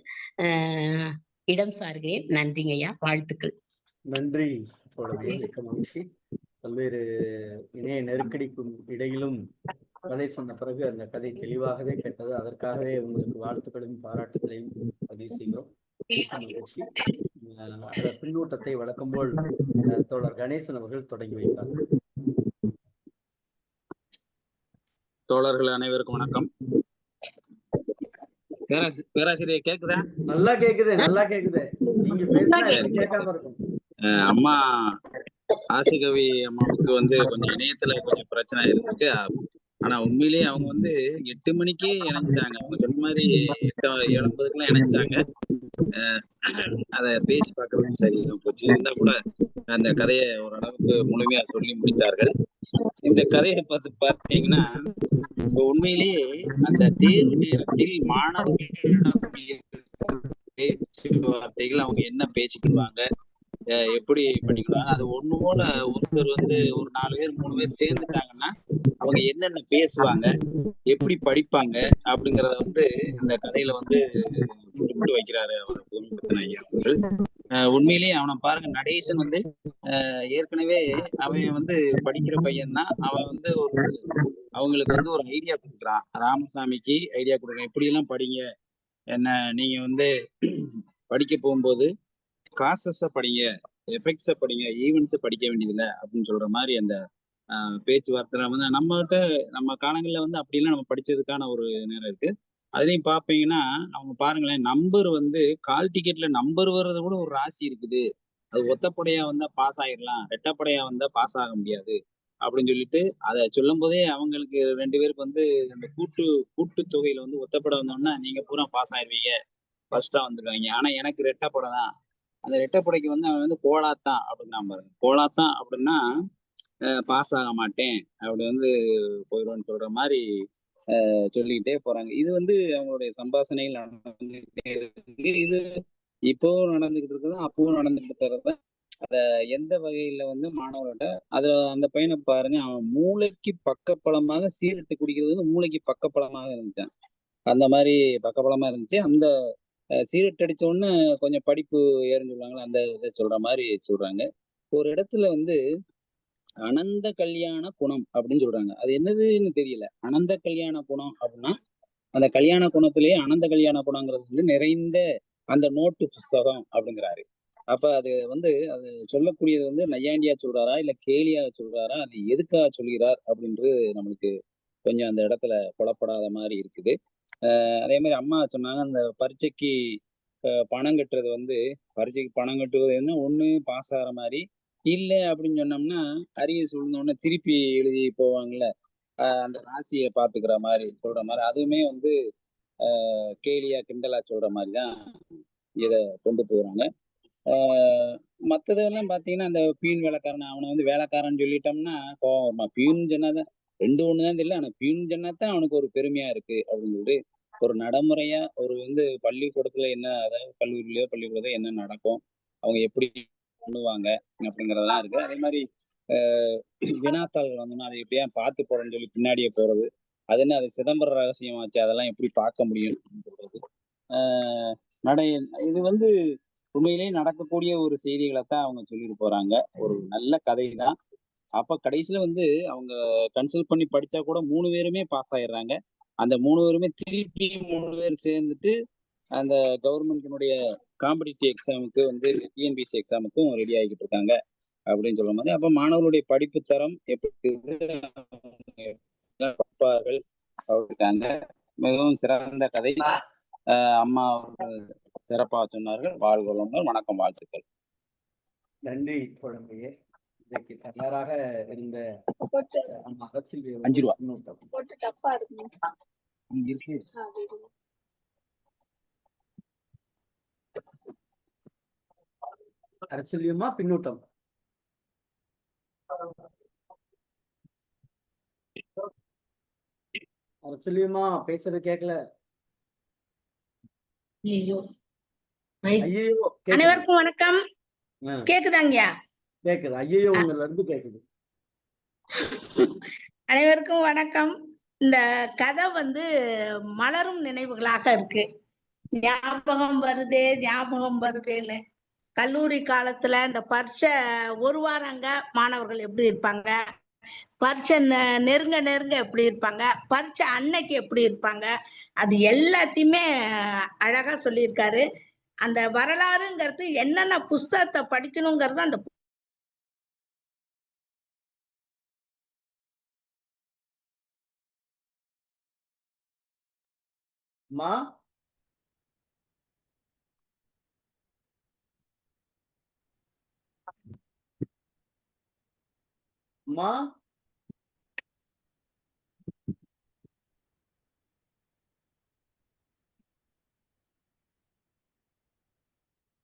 Speaker 2: இடம் சார்கிறேன். நன்றிங்க ஐயா, வாழ்த்துக்கள்.
Speaker 1: நன்றி தோழமையே, மிக்க மகிழ்ச்சி. பல்வேறு இணைய நெருக்கடிக்கும் இடையிலும் கதை சொன்ன பிறகு அந்த கதை தெளிவாகவே கேட்டது. அதற்காகவே உங்களுக்கு வாழ்த்துக்களையும் பாராட்டுகளையும் பதிவு செய்கிறோம். மிக்க மகிழ்ச்சி. பின்னூட்டத்தை வழக்கம் போல் தோழர் கணேசன் அவர்கள் தொடங்கி வைத்தார்.
Speaker 5: தோழர்கள் அனைவருக்கும் வணக்கம். பேராசிரியர் கேக்குதா?
Speaker 1: நல்லா கேக்குது, நல்லா கேக்குது. நீங்க பேசினா கேட்காம இருக்கும்.
Speaker 5: அம்மா ஆசிகவி அம்மாவுக்கு வந்து கொஞ்சம் இணையத்துல கொஞ்சம் பிரச்சனை இருக்கு. ஆனா உண்மையிலேயே அவங்க வந்து 8 மணிக்கே இணைஞ்சிட்டாங்க. அவங்க சொன்ன மாதிரி 8:50 இணைஞ்சிட்டாங்க. அத பேசி பார்க்கறது சரி போச்சு. இருந்தா கூட அந்த கதையை ஓரளவுக்கு முழுமையா சொல்லி முடித்தார்கள். இந்த கதையை பார்த்தீங்கன்னா, உண்மையிலேயே அந்த தேர்வு நேரத்தில் மாணவர்களிடம் பேச்சுவார்த்தைகள் அவங்க என்ன பேசிக்கிடுவாங்க, எப்படி பண்ணிக்கிடுவாங்க, அது ஒண்ணு போல ஒருத்தர் வந்து ஒரு 4 பேர் 3 பேர் சேர்ந்துட்டாங்கன்னா அவங்க என்னென்ன பேசுவாங்க, எப்படி படிப்பாங்க அப்படிங்கறத வந்து இந்த கதையில வந்து குறிப்பிட்டு வைக்கிறாரு அவர் புதுமைப்பித்தன் ஐயா அவர்கள். உண்மையிலேயே அவனை பாருங்க, நடேசன் வந்து ஏற்கனவே அவன் வந்து படிக்கிற பையன் தான். அவன் வந்து அவங்களுக்கு வந்து ஒரு ஐடியா கொடுக்குறான். ராமசாமிக்கு ஐடியா கொடுக்குறான், இப்படி எல்லாம் படிங்க, என்ன நீங்க வந்து படிக்க போகும்போது காசஸ படிங்க, எஃபெக்ட்ஸ படிங்க, ஈவெண்ட்ஸ படிக்க வேண்டியதில்லை அப்படின்னு சொல்ற மாதிரி அந்த பேச்சுவார்த்தை வந்து நம்ம காலங்கள்ல வந்து அப்படிலாம் நம்ம படிச்சதுக்கான ஒரு நேரம் இருக்கு. அதுலயும் பாப்பீங்கன்னா அவங்க பாருங்களேன், நம்பர் வந்து கால் டிக்கெட்ல நம்பர் வர்றது கூட ஒரு ராசி இருக்குது. அது ஒத்தப்படையா வந்தா பாஸ் ஆயிடலாம், ரெட்டப்படையா வந்தா பாஸ் ஆக முடியாது அப்படின்னு சொல்லிட்டு அதை சொல்லும் போதே அவங்களுக்கு 2 பேருக்கு வந்து அந்த கூட்டு தொகையில வந்து ஒத்தப்படை வந்தோம்னா நீங்க பூரா பாஸ் ஆயிருவீங்க, ஃபர்ஸ்டா வந்துடுவாங்க. ஆனா எனக்கு ரெட்டப்படை தான். அந்த ரெட்டப்படைக்கு வந்து அவன் வந்து கோலாத்தான் அப்படின்னா பாருங்க, கோலாத்தான் அப்படின்னா பாஸ் ஆக மாட்டேன் அப்படி வந்து போயிடுவான்னு சொல்ற மாதிரி சொல்லிக்கிட்டே போறாங்க. இது வந்து அவங்களுடைய சம்பாஷணைகள் நடந்துகிட்டே இருக்கு. இது இப்பவும் நடந்துகிட்டு இருக்குது, அப்பவும் நடந்துகிட்டு இருக்கிறது. அத எந்த வகையில வந்து மாணவர்கிட்ட அந்த பையனை பாருங்க, அவன் மூளைக்கு பக்கப்பலமாக சீரட்டு குடிக்கிறது வந்து மூளைக்கு பக்கப்பலமாக இருந்துச்சான். அந்த மாதிரி பக்கப்பலமா இருந்துச்சு. அந்த சீரட்டு அடிச்ச உடனே கொஞ்சம் படிப்பு ஏறுன்னு சொல்லுவாங்களா, அந்த இதை சொல்ற மாதிரி சொல்றாங்க. ஒரு இடத்துல வந்து அனந்த கல்யாண குணம் அப்படின்னு சொல்றாங்க. அது என்னதுன்னு தெரியல. அனந்த கல்யாண குணம் அப்படின்னா அந்த கல்யாண குணத்திலேயே அனந்த கல்யாண குணங்கிறது வந்து நிறைந்த அந்த நோட்டு புஸ்தகம் அப்படிங்கிறாரு. அப்ப அது வந்து அது சொல்லக்கூடியது வந்து நையாண்டியா சொல்றாரா இல்ல கேலியா சொல்றாரா, அது எதுக்காக சொல்கிறார் அப்படின்றது நம்மளுக்கு கொஞ்சம் அந்த இடத்துல புலப்படாத மாதிரி இருக்குது. அதே மாதிரி அம்மா சொன்னாங்க, அந்த பரீட்சைக்கு பணம் கட்டுறது வந்து, பரீட்சைக்கு பணம் கட்டுவது என்ன, ஒண்ணு பாஸ் ஆகிற மாதிரி, இல்லை அப்படின்னு சொன்னோம்னா அரிய சூழ்ந்தோடனே திருப்பி எழுதி போவாங்கல்ல, அந்த ராசியை பாத்துக்கிற மாதிரி சொல்ற மாதிரி, அதுவுமே வந்து கேலியா கிண்டலா சொல்ற மாதிரி தான் இதை கொண்டு போகிறாங்க. மற்றதெல்லாம் பார்த்தீங்கன்னா அந்த பியூன் வேலைக்காரன், அவனை வந்து வேலைக்காரன் சொல்லிட்டோம்னா கோவம் வருமா, பியூன் சொன்னாதான் 2 ஒண்ணுதான் தெரியல. ஆனா பியூன் சொன்னாதான் அவனுக்கு ஒரு பெருமையா இருக்கு அப்படின்னு சொல்லிட்டு ஒரு நடைமுறையா ஒரு பள்ளிக்கூடத்துல என்ன, அதாவது கல்லூரியிலயோ பள்ளிக்கூடத்திலோ என்ன நடக்கும், அவங்க எப்படி பண்ணுவாங்க அப்படிங்கறதெல்லாம் இருக்கு. அதே மாதிரி வினாத்தாள்கள் வந்தோம்னா அதை எப்படியா பார்த்து போறேன்னு சொல்லி பின்னாடியே போறது, அது என்ன அது சிதம்பர ரகசியமாச்சு, அதெல்லாம் எப்படி பார்க்க முடியும் அப்படின்னு சொல்றது. ஆஹ் நடை இது உண்மையிலேயே நடக்கக்கூடிய ஒரு செய்திகளைத்தான் அவங்க சொல்லிட்டு போறாங்க. ஒரு நல்ல கதை தான். அப்ப கடைசியில அவங்க கன்சல்ட் பண்ணி படிச்சா கூட 3 பேருமே பாஸ் ஆயிடுறாங்க. அந்த 3 பேருமே திருப்பி 3 பேர் சேர்ந்துட்டு அந்த கவர்மெண்டினுடைய காம்படிட்டிவ் எக்ஸாமுக்கு டிஎன்பிஎஸ்சி எக்ஸாமுக்கும் ரெடி ஆகிக்கிட்டு இருக்காங்க அப்படின்னு சொல்ற மாதிரி. அப்ப மாணவர்களுடைய படிப்பு தரம் எப்படி படிப்பார்கள் இருக்காங்க. மிகவும் சிறந்த கதை. அம்மா சிறப்பாக சொன்னார்கள். வாழ்வுகள், வணக்கம், வாழ்த்துக்கள்.
Speaker 1: நன்றி தோழமையே. இன்றைக்கு தயாராக இருந்த
Speaker 5: 5 ரூபா
Speaker 4: போட்டு தப்பா இருக்கு.
Speaker 1: அரசியலியமா பின்னூட்டம்? அரசியலியமா பேசுறது கேட்கல.
Speaker 4: ஐயோ,
Speaker 1: ஐயோ
Speaker 4: அனைவருக்கும் வணக்கம். கேக்குதாங்கய்யா?
Speaker 1: கேக்குது. ஐயோ உங்கள்ல இருந்து கேக்குது.
Speaker 4: அனைவருக்கும் வணக்கம். இந்த கதை மலரும் நினைவுகளாக இருக்கு. ஞாபகம் வருதேன்னு கல்லூரி காலத்துல இந்த பரீட்சை ஒரு வாரங்க மாணவர்கள் எப்படி இருப்பாங்க, பரீட்சை நெருங்க எப்படி இருப்பாங்க, பரீட்சை அன்னைக்கு எப்படி இருப்பாங்க, அது எல்லாத்தையுமே அழகா சொல்லியிருக்காரு. அந்த வரலாறுங்கிறது என்னென்ன புஸ்தகத்தை படிக்கணுங்கிறது அந்த
Speaker 1: மா மா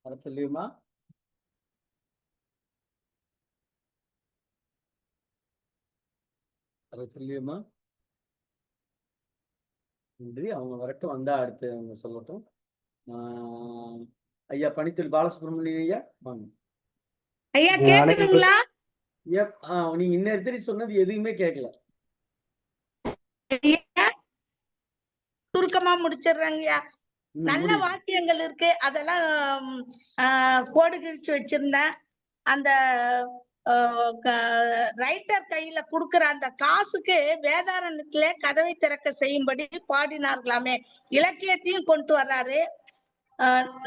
Speaker 1: அரசியலியமா அரசியலியமா நன்றி. அவங்க வரட்டும், வந்தா அடுத்து அவங்க சொல்லட்டும். ஐயா பணித்தொழில் பாலசுப்ரமணியம் ஐயா வாங்க.
Speaker 4: ஐயா கேக்குதுங்களா?
Speaker 1: நீங்க இன்னும் சொன்னது எதுவுமே கேட்கல.
Speaker 4: சுருக்கமா முடிச்சிடுறாங்கய்யா. நல்ல வாக்கியங்கள் இருக்கு, அதெல்லாம் கோடு கிழிச்சு வச்சிருந்தேன். அந்த ரைட்டர் கையில குடுக்கிற அந்த காசுக்கு வேதாரண்யத்தில கதவை திறக்க செய்யும்படி பாடினார்களாமே, இலக்கியத்தையும் கொண்டு வர்றாரு.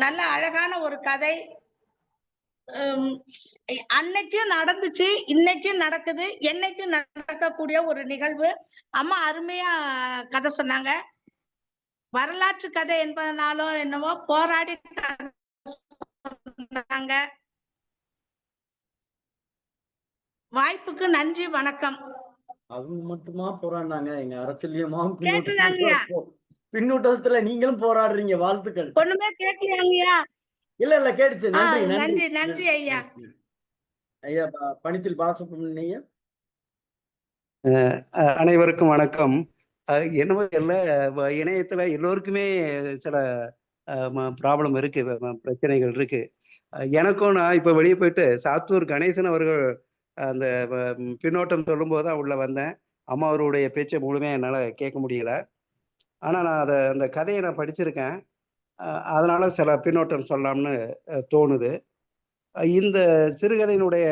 Speaker 4: நல்ல அழகான ஒரு கதை. அன்னைக்கும் நடந்துச்சு, இன்னைக்கும் நடக்குது, என்னைக்கும் நடக்கக்கூடிய ஒரு நிகழ்வு. அம்மா அருமையா கதை சொன்னாங்க. வரலாற்று கதை என்பதனாலோ என்னவோ போராடி சொன்னாங்க. வாய்ப்புக்கு நன்றி, வணக்கம்.
Speaker 1: அவங்க மட்டுமா போராடினாங்க? எங்க அரசியலியமா
Speaker 4: கேட்டுதாங்கய்யா?
Speaker 1: பின்னூட்டத்துல நீங்களும் போராடுறீங்க. வாழ்த்துக்கள்.
Speaker 4: ஒண்ணுமே கேட்கலையாங்கய்யா?
Speaker 1: இல்ல கேட்டுச்சு. நன்றி
Speaker 4: நன்றி நன்றி ஐயா.
Speaker 1: ஐயா பணித்தொழில் பாலசுப்ரமணியம்.
Speaker 3: அனைவருக்கும் வணக்கம். என்னவோ இல்லை, இணையத்துல எல்லோருக்குமே சில ப்ராப்ளம் இருக்கு, பிரச்சனைகள் இருக்கு. எனக்கும் நான் இப்ப வெளியே போயிட்டு சாத்தூர் கணேசன் அவர்கள் அந்த பின்னோட்டம் சொல்லும்போது தான் உள்ள வந்தேன். அம்மா அவருடைய பேச்சை முழுமையாக என்னால் கேட்க முடியல. ஆனால் நான் அந்த கதையை நான் படிச்சிருக்கேன். அதனால சில பின்னோட்டம் சொல்லலாம்னு தோணுது. இந்த சிறுகதையினுடைய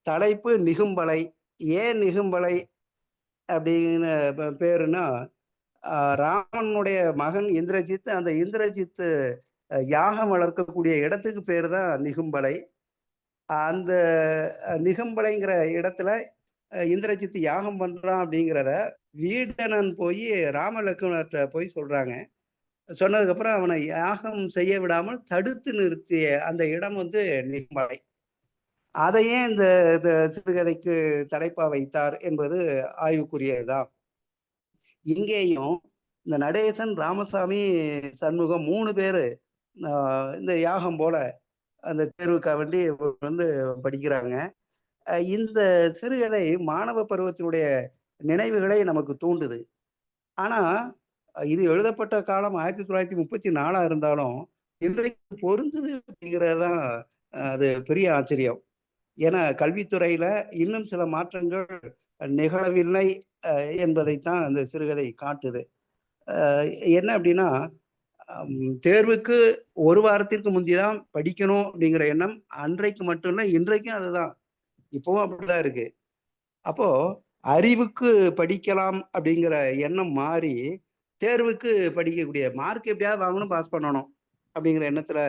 Speaker 3: தலைப்பு நிகும்பலை. ஏன் நிகும்பலை அப்படின்னு பேருன்னா, ராமனுடைய மகன் இந்திரஜித், அந்த இந்திரஜித் யாகம் வளர்க்கக்கூடிய இடத்துக்கு பேர் தான் நிகும்பலை. அந்த நிகும்பலைங்கிற இடத்துல இந்திரஜித் யாகம் பண்றான் அப்படிங்கிறத வீடனன் போய் ராமலக்ஷ்மணர்கிட்ட போய் சொல்றாங்க. சொன்னதுக்கப்புறம் அவனை யாகம் செய்ய விடாமல் தடுத்து நிறுத்திய அந்த இடம் நிகும்பலை. அதையே இந்த சிறுகதைக்கு தலைப்பா வைத்தார் என்பது ஆய்வுக்குரியதுதான். இங்கேயும் இந்த நடேசன், ராமசாமி, சண்முகம் 3 பேரு இந்த யாகம் போல அந்த தேர்வுக்காக வேண்டி படிக்கிறாங்க. இந்த சிறுகதை மாணவ பருவத்தினுடைய நினைவுகளை நமக்கு தூண்டுது. ஆனா இது எழுதப்பட்ட காலம் 1934 இருந்தாலும் இன்றைக்கு பொருந்துது அப்படிங்கிறது தான் அது பெரிய ஆச்சரியம். ஏன்னா கல்வித்துறையில இன்னும் சில மாற்றங்கள் நிகழவில்லை என்பதைத்தான் அந்த சிறுகதை காட்டுது. என்ன அப்படின்னா, தேர்வுக்கு ஒரு வாரத்திற்கு முந்திதான் படிக்கணும் அப்படிங்கிற எண்ணம் அன்றைக்கு மட்டும் இல்லை, இன்றைக்கும் அதுதான். இப்பவும் அப்படிதான் இருக்கு. அப்போ அறிவுக்கு படிக்கலாம் அப்படிங்கிற எண்ணம் மாறி தேர்வுக்கு படிக்கக்கூடிய மார்க் எப்படியாவது வாங்கணும், பாஸ் பண்ணணும் அப்படிங்கிற எண்ணத்துல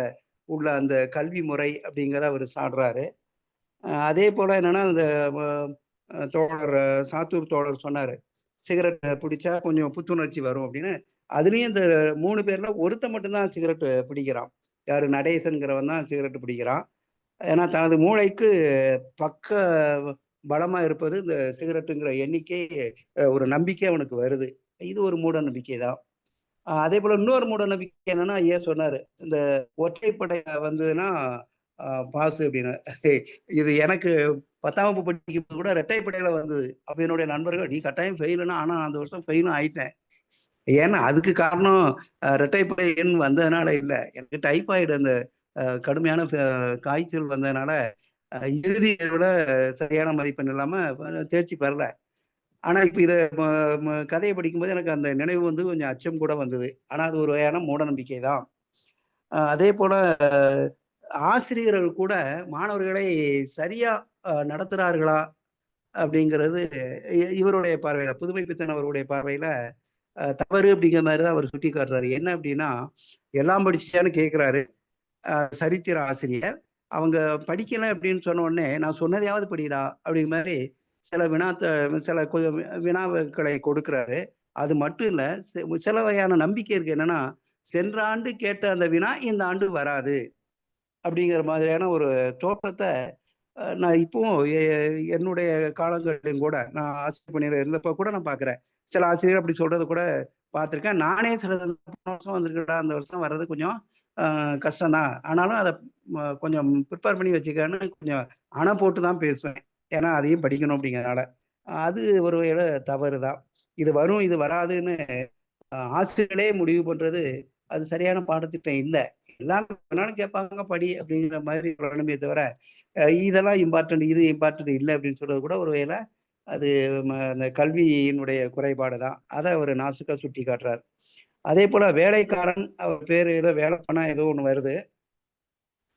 Speaker 3: உள்ள அந்த கல்வி முறை அப்படிங்கிறத அவர் சாடுறாரு. அதே போல என்னன்னா, அந்த தோழர் சாத்தூர் தோழர் சொன்னாரு, சிகரெட் பிடிச்சா கொஞ்சம் புத்துணர்ச்சி வரும் அப்படின்னு. அதுலயும் இந்த 3 பேர்ல ஒருத்த மட்டும்தான் சிகரெட் பிடிக்கிறான். யாரு? நடேசன்கிறவன் தான் சிகரெட் பிடிக்கிறான். ஏன்னா தனது மூளைக்கு பக்க பலமா இருப்பது இந்த சிகரெட்டுங்கிற எண்ணிக்கை, ஒரு நம்பிக்கை அவனுக்கு வருது. இது ஒரு மூட நம்பிக்கை தான். அதே போல இன்னொரு மூட நம்பிக்கை என்னன்னா, ஐயா சொன்னாரு, இந்த ஒற்றைப்படை வந்ததுன்னா பாஸ் அப்படின்னு. இது எனக்கு 10ஆம் வகுப்பு படிக்கும்போது கூட இரட்டைப்படையில வந்தது. அப்ப என்னுடைய நண்பர்கள், நீ கட்டாயம் ஃபெயிலுன்னா, ஆனா அந்த வருஷம் ஃபெயிலும் ஆயிட்டேன். ஏன்னா அதுக்கு காரணம் இரட்டைப்படை எண் வந்ததுனால இல்லை, எனக்கு டைபாய்டு அந்த கடுமையான காய்ச்சல் வந்ததுனால இறுதியை விட சரியான மதிப்பெண் இல்லாம தேர்ச்சி பெறல. ஆனா இப்ப இத கதையை படிக்கும்போது எனக்கு அந்த நினைவு வந்து கொஞ்சம் அச்சம் கூட வந்தது. ஆனா அது ஒரு வகையான மூட நம்பிக்கை தான். அதே போல ஆசிரியர்கள் கூட மாணவர்களை சரியா நடத்துறார்களா அப்படிங்கிறது இவருடைய பார்வையில, புதுமைப்பித்தன் அவருடைய பார்வையில தவறு அப்படிங்கிற மாதிரி தான் அவர் சுட்டி காட்டுறாரு. என்ன அப்படின்னா, எல்லாம் படிச்சிட்டான்னு கேட்கிறாரு சரித்திர ஆசிரியர். அவங்க படிக்கல அப்படின்னு சொன்ன உடனே, நான் சொன்னதையாவது படிடா அப்படிங்கிற மாதிரி சில வினாக்களை கொடுக்கிறாரு. அது மட்டும் இல்ல, சில வகையான நம்பிக்கை இருக்கு. என்னன்னா, சென்ற ஆண்டு கேட்ட அந்த வினா இந்த ஆண்டு வராது அப்படிங்கிற மாதிரியான ஒரு தோற்றத்தை நான் இப்பவும் என்னுடைய காலங்களிலும் கூட, நான் ஆசிரியர் பணியில இருந்தப்ப கூட நான் பாக்குறேன். சில ஆசிரியர் அப்படி சொல்றது கூட பார்த்துருக்கேன். நானே சில வருஷம் வந்திருக்கா, அந்த வருஷம் வர்றது கொஞ்சம் கஷ்டம்தான், ஆனாலும் அதை கொஞ்சம் ப்ரிப்பேர் பண்ணி வச்சுக்கன்னு கொஞ்சம் அணை போட்டு தான் பேசுவேன். ஏன்னா அதையும் படிக்கணும் அப்படிங்கிறதுனால. அது ஒரு வகையில தவறு தான். இது வரும் இது வராதுன்னு ஆசிரியர்களே முடிவு பண்றது அது சரியான பாடத்திட்டம் இல்லை. எல்லாரும் கேட்பாங்க படி அப்படிங்கிற மாதிரி வரணுமே தவிர, இதெல்லாம் இம்பார்ட்டன்ட் இது இம்பார்ட்டன்ட் இல்லை அப்படின்னு சொல்றது கூட ஒரு வகையில அது அந்த கல்வியினுடைய குறைபாடு தான். அதை அவர் நாசுக்கா சுட்டி காட்டுறார். அதே போல வேலைக்காரன், அவர் பேரு ஏதோ வேலை பண்ணா ஏதோ ஒண்ணு வருது,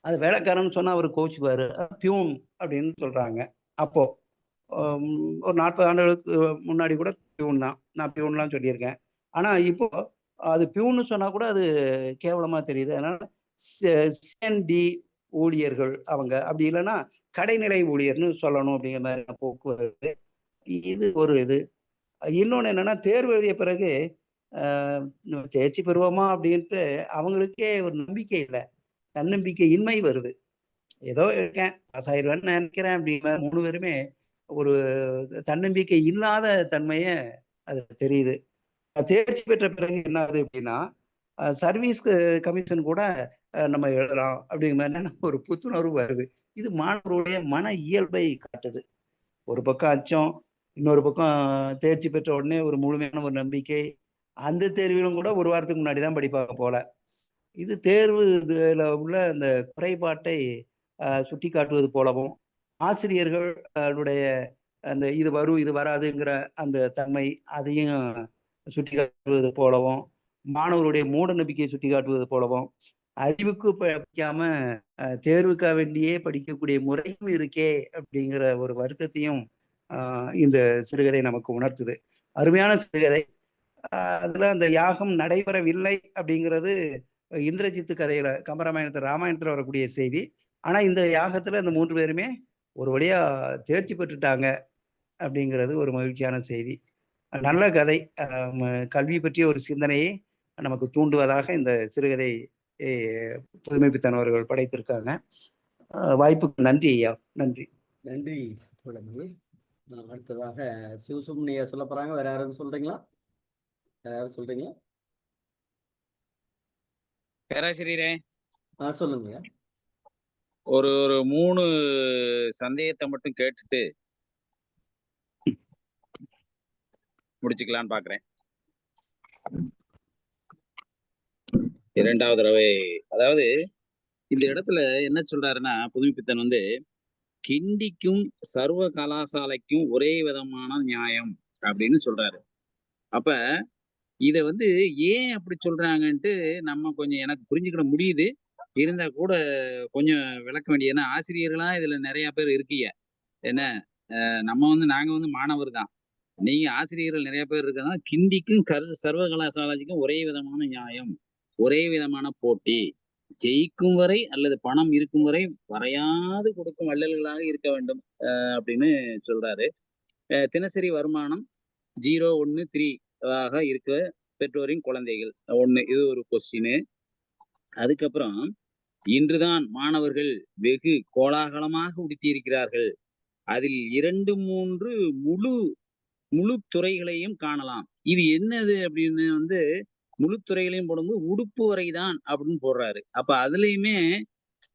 Speaker 3: அது வேலைக்காரன் சொன்னா அவர் கோச்சுக்குவாரு. பியூன் அப்படின்னு சொல்றாங்க. அப்போ ஒரு 40 ஆண்டுகளுக்கு முன்னாடி கூட பியூன் தான், நான் பியூன்லாம் சொல்லியிருக்கேன். ஆனா இப்போ அது பியூன்னு சொன்னா கூட அது கேவலமா தெரியுது. அதனால சிஎன்டி ஊழியர்கள் அவங்க, அப்படி இல்லைன்னா கடைநிலை ஊழியர்னு சொல்லணும் அப்படிங்கிற மாதிரி போக்குவரத்து. இது ஒரு இது. இன்னொன்னு என்னன்னா, தேர்வு எழுதிய பிறகு தேர்ச்சி பெறுவோமா அப்படின்ட்டு அவங்களுக்கே ஒரு நம்பிக்கை இல்லை, தன்னம்பிக்கை இன்மை வருது. ஏதோ இருக்கேன், பாஸ் ஆயிடுவேன்னு நினைக்கிறேன் அப்படிங்கிற 3 பேருமே ஒரு தன்னம்பிக்கை இல்லாத தன்மைய அது தெரியுது. தேர்ச்சி பெற்ற பிறகு என்ன ஆகுது அப்படின்னா, சர்வீஸ் கமிஷன் கூட நம்ம எழுதலாம் அப்படிங்கிற மாதிரி ஒரு புத்துணர்வு வருது. இது மாணவருடைய மன இயல்பை காட்டுது. ஒரு பக்கம் அச்சம், இன்னொரு பக்கம் தேர்ச்சி பெற்ற உடனே ஒரு முழுமையான ஒரு நம்பிக்கை. அந்த தேர்விலும் கூட ஒரு வாரத்துக்கு முன்னாடி தான் படிப்பாங்க போல. இது தேர்வு உள்ள அந்த குறைபாட்டை சுட்டி காட்டுவது போலவும், ஆசிரியர்களுடைய அந்த இது வரும் இது வராதுங்கிற அந்த தன்மை அதையும் சுட்டி காட்டுவது போலவும், மாணவருடைய மூட நம்பிக்கையை சுட்டி காட்டுவது போலவும், அறிவுக்கு படிக்காம தேர்வுக்காக வேண்டியே படிக்கக்கூடிய முறையும் இருக்கே அப்படிங்கிற ஒரு வருத்தத்தையும் இந்த சிறுகதை நமக்கு உணர்த்துது. அருமையான சிறுகதை. அதுல அந்த யாகம் நடைபெறவில்லை அப்படிங்கிறது இந்திரஜித்து கதையில, கம்பராமாயணத்துல ராமாயணத்துல வரக்கூடிய செய்தி. ஆனா இந்த யாகத்துல இந்த 3 பேருமே ஒரு வழியா தேர்ச்சி பெற்றுட்டாங்க அப்படிங்கிறது ஒரு மகிழ்ச்சியான செய்தி. நல்ல கதை. கல்வி பற்றிய ஒரு சிந்தனையை நமக்கு தூண்டுவதாக இந்த சிறுகதை புதுமைப்பித்தன் அவர்கள் படைத்திருக்காங்க. வாய்ப்புக்கு நன்றி ஐயா. நன்றி.
Speaker 1: நன்றி தொடர்ந்து. அடுத்ததாக சிவசுப்ரமணியா சொல்ல போறாங்க. வேற யாரும் சொல்றீங்களா? வேற யாரும் சொல்றீங்களா?
Speaker 5: பேராசிரியரே
Speaker 1: சொல்லுங்க.
Speaker 5: ஒரு 3 சந்தேகத்தை மட்டும் கேட்டுட்டு முடிச்சுக்கலான்னு பாக்குறேன். இரண்டாவது தடவை அதாவது இந்த இடத்துல என்ன சொல்றாருன்னா புதுமைப்பித்தன் வந்து கிண்டிக்கும் சர்வ கலாசாலைக்கும் ஒரே விதமான நியாயம் அப்படின்னு சொல்றாரு. அப்ப இத வந்து ஏன் அப்படி சொல்றாங்கன்ட்டு நம்ம கொஞ்சம் எனக்கு புரிஞ்சுக்கிட முடியுது. இருந்தா கூட கொஞ்சம் விளக்க வேண்டிய, ஏன்னா ஆசிரியர்களா இதுல நிறைய பேர் இருக்கீங்க. என்ன நாங்க வந்து மாணவர் தான், நீங்க ஆசிரியர்கள் நிறைய பேர் இருக்கா. கிண்டிக்கும் சர்வ கலாசாலைக்கும் ஒரே விதமான நியாயம், ஒரே விதமான போட்டி, ஜெயிக்கும் வரை அல்லது பணம் இருக்கும் வரை வரையாது கொடுக்கும் வள்ளல்களாக இருக்க வேண்டும் அப்படின்னு சொல்றாரு. தினசரி வருமானம் 0, 1, 3 ஆக இருக்க பெற்றோரின் குழந்தைகள் 1, இது ஒரு கொஸ்டின். அதுக்கப்புறம் இன்றுதான் மாணவர்கள் வெகு கோலாகலமாக உடுத்தியிருக்கிறார்கள், அதில் 2, 3 முழு துறைகளையும் காணலாம். இது என்னது அப்படின்னு வந்து முழு துறைகளையும் போடும்போது உடுப்பு வரைதான் அப்படின்னு போடுறாரு. அப்ப அதுலயுமே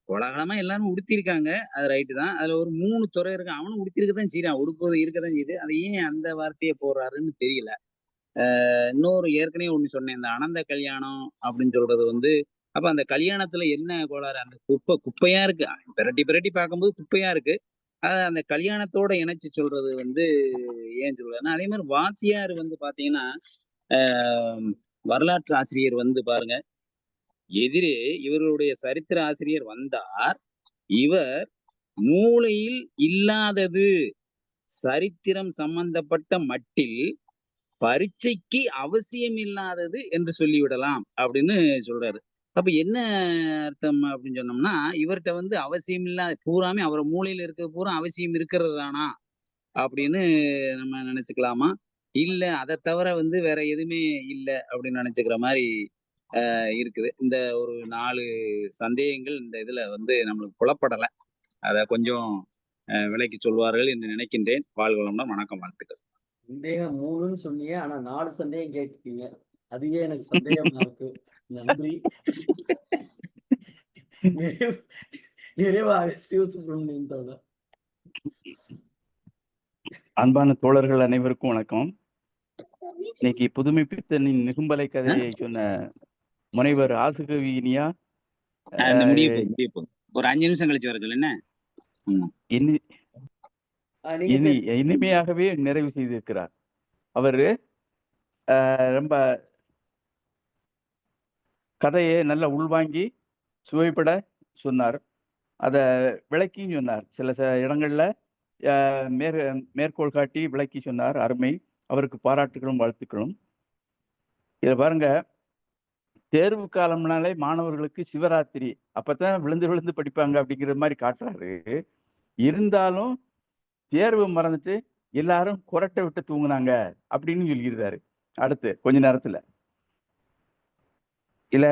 Speaker 5: கோலாகலமா எல்லாரும் உடுத்திருக்காங்க, அது ரைட்டு தான். அதுல ஒரு 3 துறை இருக்கு, அவனும் உடுத்திருக்கதான் செய்யறான், உடுப்பு இருக்கதான் செய்யுது. அது ஏன் அந்த வார்த்தையை போடுறாருன்னு தெரியல. இன்னொரு ஏற்கனவே ஒண்ணு சொன்னேன், இந்த அனந்த கல்யாணம் அப்படின்னு சொல்றது வந்து, அப்ப அந்த கல்யாணத்துல என்ன கோளாறு, அந்த குப்பையா இருக்கு, பிரட்டி பார்க்கும்போது குப்பையா இருக்கு. அந்த கல்யாணத்தோட இணைச்சு சொல்றது வந்து ஏன் சொல்றேன்னா, அதே மாதிரி வாத்தியார் வந்து பாத்தீங்கன்னா வரலாற்று ஆசிரியர் வந்து பாருங்க, எதிரே இவர்களுடைய சரித்திர ஆசிரியர் வந்தார், இவர் மூளையில் இல்லாதது சரித்திரம் சம்பந்தப்பட்ட மட்டில் பரீட்சைக்கு அவசியம் இல்லாதது என்று சொல்லிவிடலாம் அப்படின்னு சொல்றாரு. அப்ப என்ன அர்த்தம் அப்படின்னு சொன்னோம்னா, இவர்கிட்ட வந்து அவசியம் இல்லாத பூராமே அவர் மூளையில இருக்க பூரா அவசியம் இருக்கிறது தானா அப்படின்னு நம்ம நினைச்சுக்கலாமா, இல்ல அதை தவிர வந்து வேற எதுவுமே இல்லை அப்படின்னு நினைச்சுக்கிற மாதிரி இருக்குது. இந்த ஒரு 4 சந்தேகங்கள் இந்த இதுல வந்து நம்மளுக்கு புலப்படலை. அதை கொஞ்சம் விலைக்கு சொல்வார்கள் என்று நினைக்கின்றேன். வாழ்வளமுடன், வணக்கம், வாழ்த்துக்கள்.
Speaker 1: சந்தேகம் 3ன்னு சொன்னீங்க, ஆனா 4 சந்தேகம் கேட்டுட்டீங்க, அதுவே எனக்கு சந்தேகமா இருக்கு. நன்றி. நிறைவாக சிவசுப்ரமணியன் தோழர்.
Speaker 6: அன்பான தோழர்கள் அனைவருக்கும் வணக்கம். இன்னைக்கு புதுமைப்பித்தனின் நிகும்பலை கதையை சொன்ன முனைவர் ஆசுகவினியா
Speaker 5: ஒரு 5 நிமிஷம் கழிச்சு வர சொல்லு.
Speaker 6: இனிமையாகவே நிறைவு செய்திருக்கிறார். அவரு ரொம்ப கதையை நல்லா உள்வாங்கி சுவைப்பட சொன்னார், அதை விளக்கியும் சொன்னார். சில இடங்கள்ல மேற்கோள் காட்டி விளக்கி சொன்னார். அருமை, அவருக்கு பாராட்டுகளும் வாழ்த்துக்களும். இதை பாருங்க, தேர்வு காலம்னாலே மாணவர்களுக்கு சிவராத்திரி, அப்பதான் விழுந்து விழுந்து படிப்பாங்க அப்படிங்கிற மாதிரி காட்டுறாரு. இருந்தாலும் தேர்வு மறந்துட்டு எல்லாரும் குரட்டை விட்டு தூங்குனாங்க அப்படின்னு சொல்லியிருந்தாரு. அடுத்து கொஞ்ச நேரத்துல இல்ல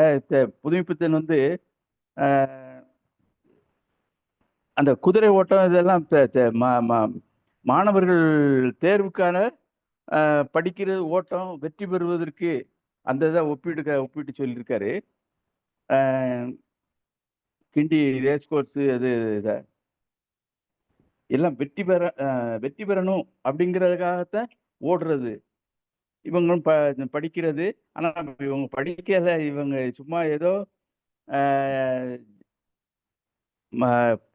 Speaker 6: புதுமைப்பித்தன் வந்து அந்த குதிரை ஓட்டம் இதெல்லாம் மாணவர்கள் தேர்வுக்கான படிக்கிறது ஓட்டம் வெற்றி பெறுவதற்கு அந்த இதை ஒப்பிட்டு சொல்லியிருக்காரு. கிண்டி ரேஸ் கோர்ஸ் அது இதை எல்லாம் வெற்றி பெறணும் அப்படிங்கிறதுக்காகத்தான் ஓடுறது. இவங்களும் படிக்கிறது, ஆனா இவங்க படிக்கல, இவங்க சும்மா ஏதோ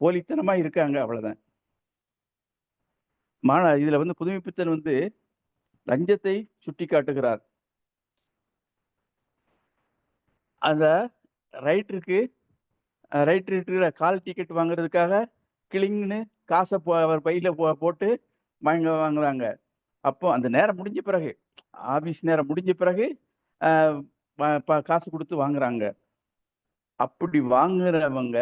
Speaker 6: போலித்தனமா இருக்காங்க, அவ்வளவுதான். இதுல வந்து புதுமைப்பித்தன் வந்து லஞ்சத்தை சுட்டி காட்டுகிறார். அந்த ரைட்டருக்கு கால் டிக்கெட் வாங்குறதுக்காக கிளிங்னு காசை அவர் பையில போட்டு வாங்குறாங்க. அப்போ அந்த நேரம் முடிஞ்ச பிறகு, ஆபீஸ் நேரம் முடிஞ்ச பிறகு காசு கொடுத்து வாங்குறாங்க. அப்படி வாங்குறவங்க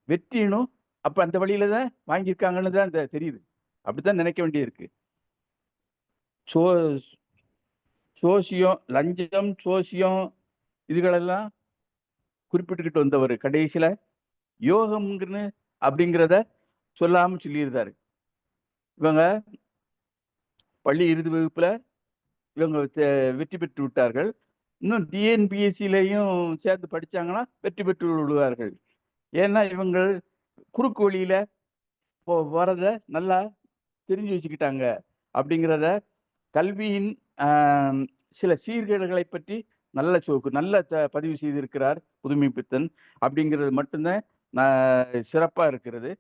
Speaker 6: வெற்றினும் அப்ப அந்த வழியில தான் வாங்கியிருக்காங்கன்னு தான் தெரியுது. அப்படித்தான் நினைக்க வேண்டியிருக்கு. சோசியம், லஞ்சம், சோசியம் இதுகளெல்லாம் குறிப்பிட்டுக்கிட்டு வந்தவர் கடைசியில யோகம்னு அப்படிங்கிறத சொல்லாம சொல்லியிருந்தாரு. இவங்க பள்ளி இறுதி வகுப்புல இவங்க வெற்றி பெற்று விட்டார்கள். இன்னும் டிஎன்பிஎஸ்சிலையும் சேர்த்து படிச்சாங்கன்னா வெற்றி பெற்று விடுவார்கள். ஏன்னா இவங்கள் குறுக்கு வழியில வரத நல்லா தெரிஞ்சு வச்சுக்கிட்டாங்க அப்படிங்கிறத கல்வியின் சில சீர்கேடுகளை பற்றி நல்ல பதிவு செய்திருக்கிறார் புதுமை பித்தன். அப்படிங்கிறது மட்டும்தான் சிறப்பா இருக்கிறது.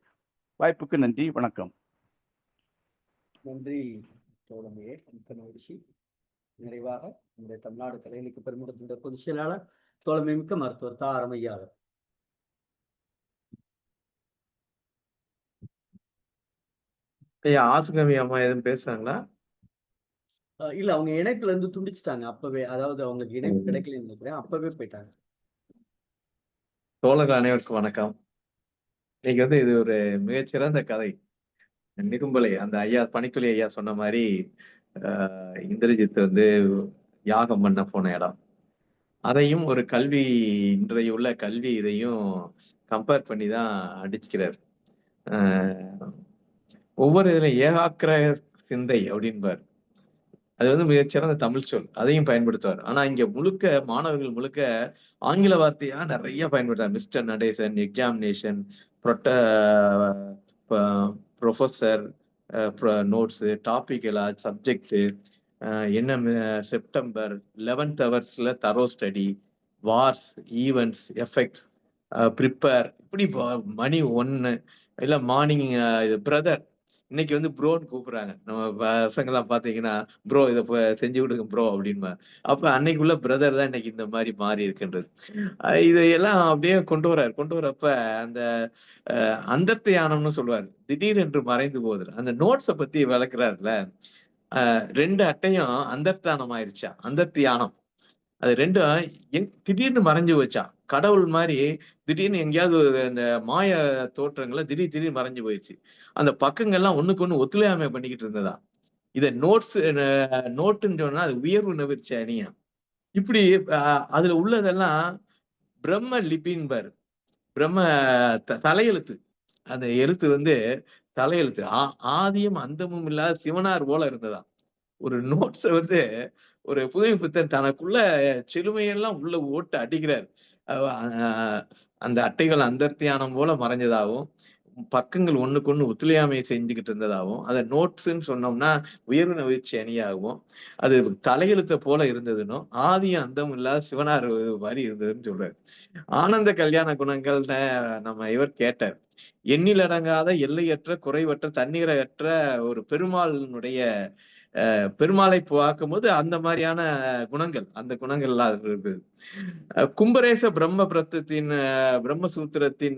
Speaker 6: வாய்ப்புக்கு நன்றி, வணக்கம்.
Speaker 1: நன்றி தோழமையே மகிழ்ச்சி. நிறைவாக இந்த தமிழ்நாடு கலை இலக்கிய பெருமன்றத்தினுடைய பொதுச் செயலாளர் தோழமை மிக்க மருத்துவர் தா. அருமையா அவர்.
Speaker 7: ஆசுகவி அம்மா எதுவும் பேசுறாங்களா?
Speaker 1: இல்ல, அவங்க இணைப்புல இருந்து துண்டிச்சிட்டாங்க அப்பவே. அதாவது அவங்களுக்கு இணைப்பு கிடைக்கலன்னு நினைக்கிறேன், அப்பவே போயிட்டாங்க.
Speaker 7: தோழர்கள் அனைவருக்கும் வணக்கம். இன்னைக்கு வந்து இது ஒரு மிகச்சிறந்த கதை. நிகும்பலை அந்த ஐயா பனித்துளி ஐயா சொன்ன மாதிரி இந்திரஜித் வந்து யாகம் பண்ண போன இடம், அதையும் ஒரு கல்வி, இன்றைய உள்ள கல்வி இதையும் கம்பேர் பண்ணி தான் அடிச்சுக்கிறார். ஒவ்வொரு இதுல ஏகாக்கிர சிந்தை அப்படின்பார். அது வந்து மிகச்சிறந்த தமிழ் சொல், அதையும் பயன்படுத்துவார். ஆனா இங்க முழுக்க மாணவர்கள் முழுக்க ஆங்கில வார்த்தையா நிறைய பயன்படுத்தார். Mister Natesan, examination, professor, notes, topic எல்லாம், சப்ஜெக்ட் என்ன, செப்டம்பர் 11th ஹவர்ஸ்ல thorough study, wars, events, effects, prepare, இப்படி மணி 1 இல்ல மார்னிங் இது பிரதர், இன்னைக்கு வந்து ப்ரோன்னு கூப்பிடுறாங்க. நம்ம பசங்கெல்லாம் பாத்தீங்கன்னா ப்ரோ இதை செஞ்சு விடுங்க ப்ரோ அப்படின்னு. அப்ப அன்னைக்குள்ள பிரதர் தான் இன்னைக்கு இந்த மாதிரி மாறி இருக்குன்றது. இதையெல்லாம் அப்படியே கொண்டு வரப்ப அந்த அந்தர்த்தியானம்னு சொல்லுவாரு, திடீர் என்று மறைந்து போகுது. அந்த நோட்ஸை பத்தி விளக்குறாருல, 2 அட்டையும் அந்தர்த்தானம் ஆயிடுச்சா, அந்தர்த்தியானம். அது 2 திடீர்னு மறைஞ்சு வச்சா, கடவுள் மாதிரி திடீர்னு எங்கேயாவது இந்த மாய தோற்றங்களை திடீர்னு மறைஞ்சு போயிடுச்சு. அந்த பக்கங்கள்லாம் ஒண்ணுக்கு ஒண்ணு ஒத்துழையாமை பண்ணிக்கிட்டு இருந்ததா. இத நோட்டுன்னு சொன்னா அது உயர்வு நவிர்ச்சி அணியா. இப்படி அதுல உள்ளதெல்லாம் பிரம்ம லிபின்பார், பிரம்ம தலையெழுத்து. அந்த எழுத்து வந்து தலையெழுத்து, ஆதியும் அந்தமும் இல்லாத சிவனார் போல இருந்ததா. ஒரு நோட்ஸ வந்து ஒரு புதுமை பித்தன் தனக்குள்ள செழுமையெல்லாம் உள்ள ஓட்டு அடிக்கிறார். அந்த அட்டைகள் அந்தர்த்தியானம் போல மறைஞ்சதாகவும், பக்கங்கள் ஒண்ணுக்கு ஒண்ணு ஒத்துழையாமையை செஞ்சுக்கிட்டு இருந்ததாகவும், அதை நோட்ஸ்ன்னு சொன்னோம்னா உயர்வு நவிர்ச்சி அணியாகவும், அது தலையெழுத்த போல இருந்ததுன்னும், ஆதியும் அந்தமும் இல்லாத சிவனார் மாதிரி இருந்ததுன்னு சொல்றாரு. ஆனந்த கல்யாண குணங்கள்னு நம்ம இவர் கேட்டார். எண்ணிலடங்காத எல்லையற்ற குறைவற்ற தண்ணீரற்ற ஒரு பெருமாளை பார்க்கும்போது அந்த மாதிரியான குணங்கள், அந்த குணங்கள் எல்லாம் இருக்குது. கும்பரேச பிரம்மசூத்திரத்தின்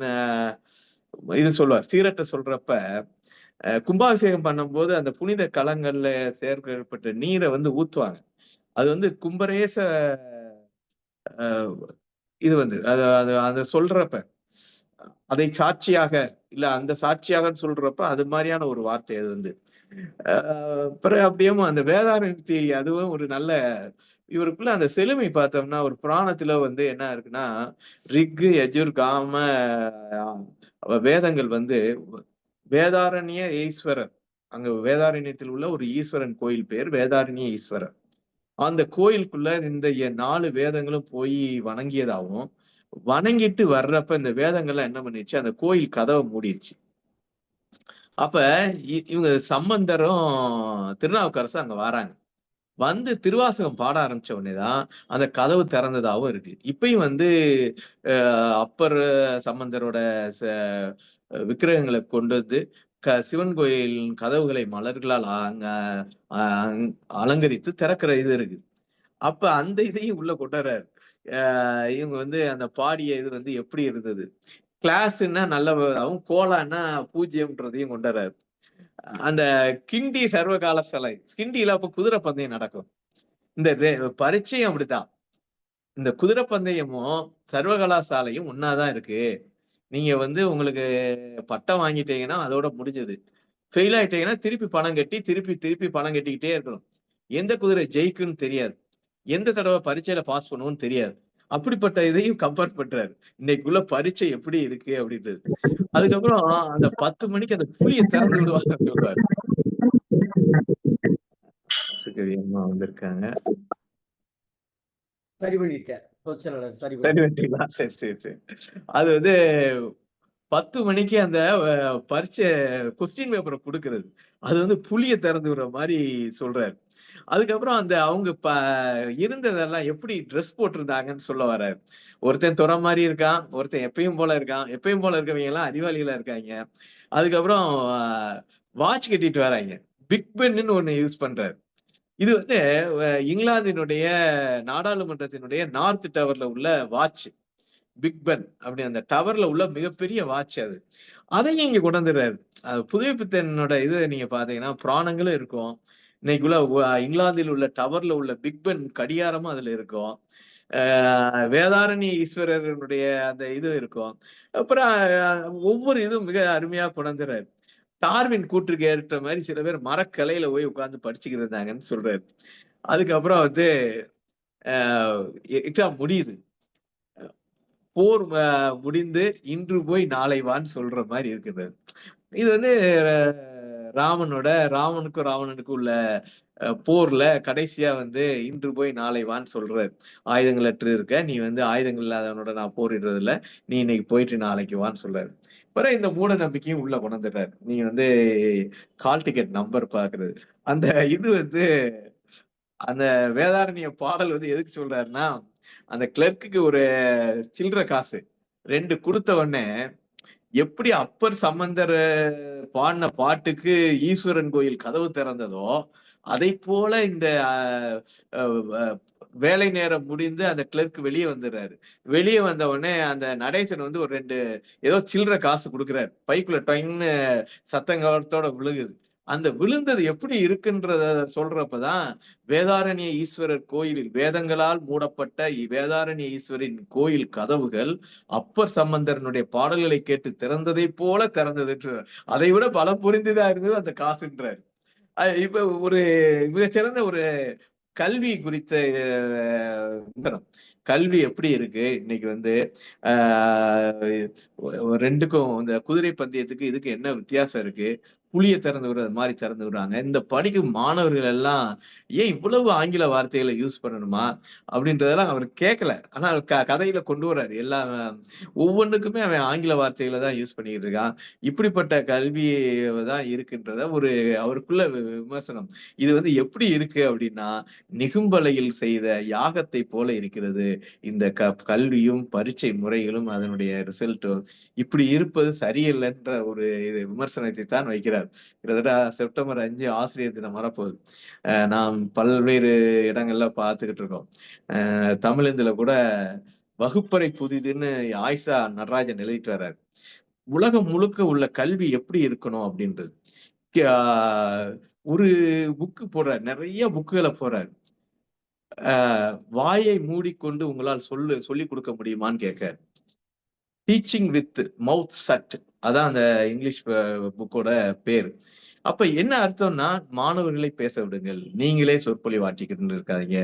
Speaker 7: இது சொல்லுவார், சீரட்ட சொல்றப்ப கும்பாபிஷேகம் பண்ணும்போது அந்த புனித களங்கள்ல சேர்க்கப்பட்ட நீரை வந்து ஊத்துவாங்க. அது வந்து கும்பரேச இது வந்து அதை சொல்றப்ப, அதை சாட்சியாக இல்ல அந்த சாட்சியாக சொல்றப்ப அது மாதிரியான ஒரு வார்த்தை. அது வந்து பிறகு அப்படியே அந்த வேதாரண்யத்தை, அதுவும் ஒரு நல்ல இவருக்குள்ள அந்த செழுமை பார்த்தோம்னா, ஒரு புராணத்துல வந்து என்ன இருக்குன்னா, ரிக்கு, யஜுர், காம வேதங்கள் வந்து வேதாரண்ய ஈஸ்வரர், அங்க வேதாரண்யத்தில் உள்ள ஒரு ஈஸ்வரன் கோயில் பேர் வேதாரண்ய ஈஸ்வரர். அந்த கோயிலுக்குள்ள இந்த 4 வேதங்களும் போய் வணங்கியதாகவும், வணங்கிட்டு வர்றப்ப இந்த வேதங்கள்லாம் என்ன பண்ணிச்சு, அந்த கோயில் கதவை மூடிடுச்சு. அப்ப இவங்க சம்பந்தரும் திருநாவுக்கரசும் அங்க வராங்க. வந்து திருவாசகம் பாட ஆரம்பிச்ச உடனேதான் அந்த கதவு திறந்ததாகவும் இருக்கு. இப்பயும் வந்து அப்பர் சம்பந்தரோட விக்கிரகங்களை கொண்டு வந்து சிவன் கோயில் கதவுகளை மலர்களால் அலங்கரித்து திறக்கிற இது இருக்கு. அப்ப அந்த இதையும் உள்ள கொண்டாடுறாரு. இவங்க வந்து அந்த பாடிய இது வந்து எப்படி இருந்தது, கிளாஸ்ன்னா நல்லதாகவும் கோலான்னா பூஜ்யம்ன்றதையும் கொண்டாடுறாரு. அந்த கிண்டி சர்வகால சிலை, கிண்டியில அப்ப குதிரை பந்தயம் நடக்கும். இந்த பரீட்சையும் அப்படித்தான். இந்த குதிரை பந்தயமும் சர்வகலாசாலையும் ஒன்னாதான் இருக்கு. நீங்க வந்து உங்களுக்கு பட்டம் வாங்கிட்டீங்கன்னா அதோட முடிஞ்சது. ஃபெயில் ஆயிட்டீங்கன்னா திருப்பி பணம் கட்டி திருப்பி பணம் கட்டிக்கிட்டே இருக்கணும். எந்த குதிரை ஜெயிக்குன்னு தெரியாது, எந்த தடவை பரீட்சையில பாஸ் பண்ணுவோம்னு தெரியாது. அப்படிப்பட்ட இதையும் கம்பேர் பண்றாரு, இன்னைக்குள்ள பரீட்சை எப்படி இருக்கு அப்படின்றது. அதுக்கப்புறம் அந்த 10 மணிக்கு அந்த புளியை திறந்து விடுவாங்க சொல்றாரு. வந்திருக்காங்க.
Speaker 1: சரி பண்ணிட்டேன்.
Speaker 7: சரி பண்ணிட்டீங்களா? சரி. அது வந்து 10 மணிக்கு அந்த பரீட்சை கொஸ்டின் பேப்பரை கொடுக்கறது, அது வந்து புளியை திறந்து விடுற மாதிரி சொல்றாரு. அதுக்கப்புறம் அந்த அவங்க இருந்ததெல்லாம் எப்படி ட்ரெஸ் போட்டிருந்தாங்கன்னு சொல்ல வர்றாரு. ஒருத்தன் துறை மாதிரி இருக்கான், ஒருத்தன் எப்பயும் போல இருக்கான், எப்பயும் போல இருக்கவங்க எல்லாம் அறிவாளிகளா இருக்காங்க. அதுக்கப்புறம் வாட்ச் கட்டிட்டு வராங்க. பிக் பென்னு ஒண்ணு யூஸ் பண்றாரு. இது வந்து இங்கிலாந்தினுடைய நாடாளுமன்றத்தினுடைய நார்த் டவர்ல உள்ள வாட்ச். பிக் பென் அப்படி அந்த டவர்ல உள்ள மிகப்பெரிய வாட்ச் அது. அதையும் இங்க கொண்டு வந்துடுறாரு. புதுமைப்பித்தனோட இது நீங்க பாத்தீங்கன்னா புராணங்களும் இருக்கும். இன்னைக்குள்ள இங்கிலாந்தில் உள்ள டவர்ல உள்ள பிக் பென் கடிகாரமும் அதுல இருக்கும். வேதாரண்ய ஈஸ்வரனுடைய அந்த இது இருக்கும். அப்புறம் ஒவ்வொரு இதுவும் மிக அருமையா கொண்டுறாரு. டார்வின் கூற்றுக்கு ஏற்ற மாதிரி சில பேர் மரக்கலையில போய் உட்கார்ந்து படிச்சுக்கிட்டு இருந்தாங்கன்னு சொல்றாரு. அதுக்கப்புறம் வந்து எக்ஸாம் முடியுது. போர் முடிந்து இன்று போய் நாளை வான்னு சொல்ற மாதிரி இருக்குது. இது வந்து ராவனுக்கும் ராவணனுக்கும் உள்ள போர்ல கடைசியா வந்து இன்று போய் நாளை வான்னு சொல்றாரு. ஆயுதங்கள் அற்று இருக்க, நீ வந்து ஆயுதங்கள் இல்லாதவனோட நான் போரிடுறது இல்ல, நீ இன்னைக்கு போயிட்டு நாளைக்கு வான்னு சொல்றாரு. பிறகு இந்த மூட நம்பிக்கையும் உள்ள கொண்டுறாரு. நீ வந்து கால் டிக்கெட் நம்பர் பாக்குறது அந்த இது வந்து அந்த வேதாரண்ய பாடல் வந்து எதுக்கு சொல்றாருன்னா, அந்த கிளர்க்குக்கு ஒரு சில்லற காசு 2 கொடுத்த உடனே எப்படி அப்பர் சம்பந்தர் பாடின பாட்டுக்கு ஈஸ்வரன் கோயில் கதவு திறந்ததோ அதை போல இந்த வேலை நேரம் முடிந்து அந்த கிளர்க் வெளியே வந்துடுறாரு. வெளியே வந்த உடனே அந்த நடேசன் வந்து ஒரு 2 ஏதோ சில்லற காசு கொடுக்குறாரு. பைக்குள்ள டொயின்னு சத்தங்காலத்தோட விழுகுது. அந்த விழுந்தது எப்படி இருக்குன்றத சொல்றப்பதான் வேதாரண்ய ஈஸ்வரர் கோயிலில் வேதங்களால் மூடப்பட்ட வேதாரண்ய ஈஸ்வரின் கோயில் கதவுகள் அப்பர் சம்பந்தரனுடைய பாடல்களை கேட்டு திறந்ததை போல திறந்தது. அதை விட பலம் புரிந்துதான் இருந்தது அந்த காசுன்றார். இப்ப ஒரு மிகச்சிறந்த ஒரு கல்வி குறித்த கல்வி எப்படி இருக்கு இன்னைக்கு வந்து ரெண்டுக்கும் இந்த குதிரை பந்தயத்துக்கு இதுக்கு என்ன வித்தியாசம் இருக்கு? புளிய திறந்து விடுறது மாதிரி திறந்து விடுறாங்க. இந்த படிக்கும் மாணவர்கள் எல்லாம் ஏன் இவ்வளவு ஆங்கில வார்த்தைகளை யூஸ் பண்ணணுமா அப்படின்றதெல்லாம் அவர் கேட்கல. ஆனா கதையில கொண்டு வர்றாரு. எல்லாம் ஒவ்வொன்றுக்குமே அவன் ஆங்கில வார்த்தைகளை தான் யூஸ் பண்ணிட்டு இருக்கான். இப்படிப்பட்ட கல்வி தான் இருக்குன்றத ஒரு அவருக்குள்ள விமர்சனம். இது வந்து எப்படி இருக்கு அப்படின்னா, நிகும்பலையில் செய்த யாகத்தை போல இருக்கிறது இந்த கல்வியும் பரீட்சை முறைகளும் அதனுடைய ரிசல்ட்டும். இப்படி இருப்பது சரியில்லைன்ற ஒரு விமர்சனத்தை தான் வைக்கிறார். கிட்டத்தட்ட செப்டம்பர் 5 ஆசிரியர் தினம் வரப்போகுது. நாம் பல்வேறு இடங்கள்ல பார்த்துக்கிட்டு இருக்கோம். தமிழ்ல கூட வகுப்பறை புதிதுன்னு ஆயிஷா நடராஜன் எழுதிட்டு வர்றாரு. உலகம் முழுக்க உள்ள கல்வி எப்படி இருக்கணும் அப்படின்றது ஒரு புக்கு போடுறார். நிறைய புக்குகளை போடுறார். வாயை மூடிக்கொண்டு உங்களால் சொல்லி கொடுக்க முடியுமான்னு கேட்க, டீச்சிங் வித் மவுத் ஷட், அதான் அந்த இங்கிலீஷ் புக்கோட பேரு. அப்ப என்ன அர்த்தம்னா, மாணவர்களை பேச விடுங்கள், நீங்களே சொற்பொழிவாற்றிக்கிட்டு இருக்காதீங்க,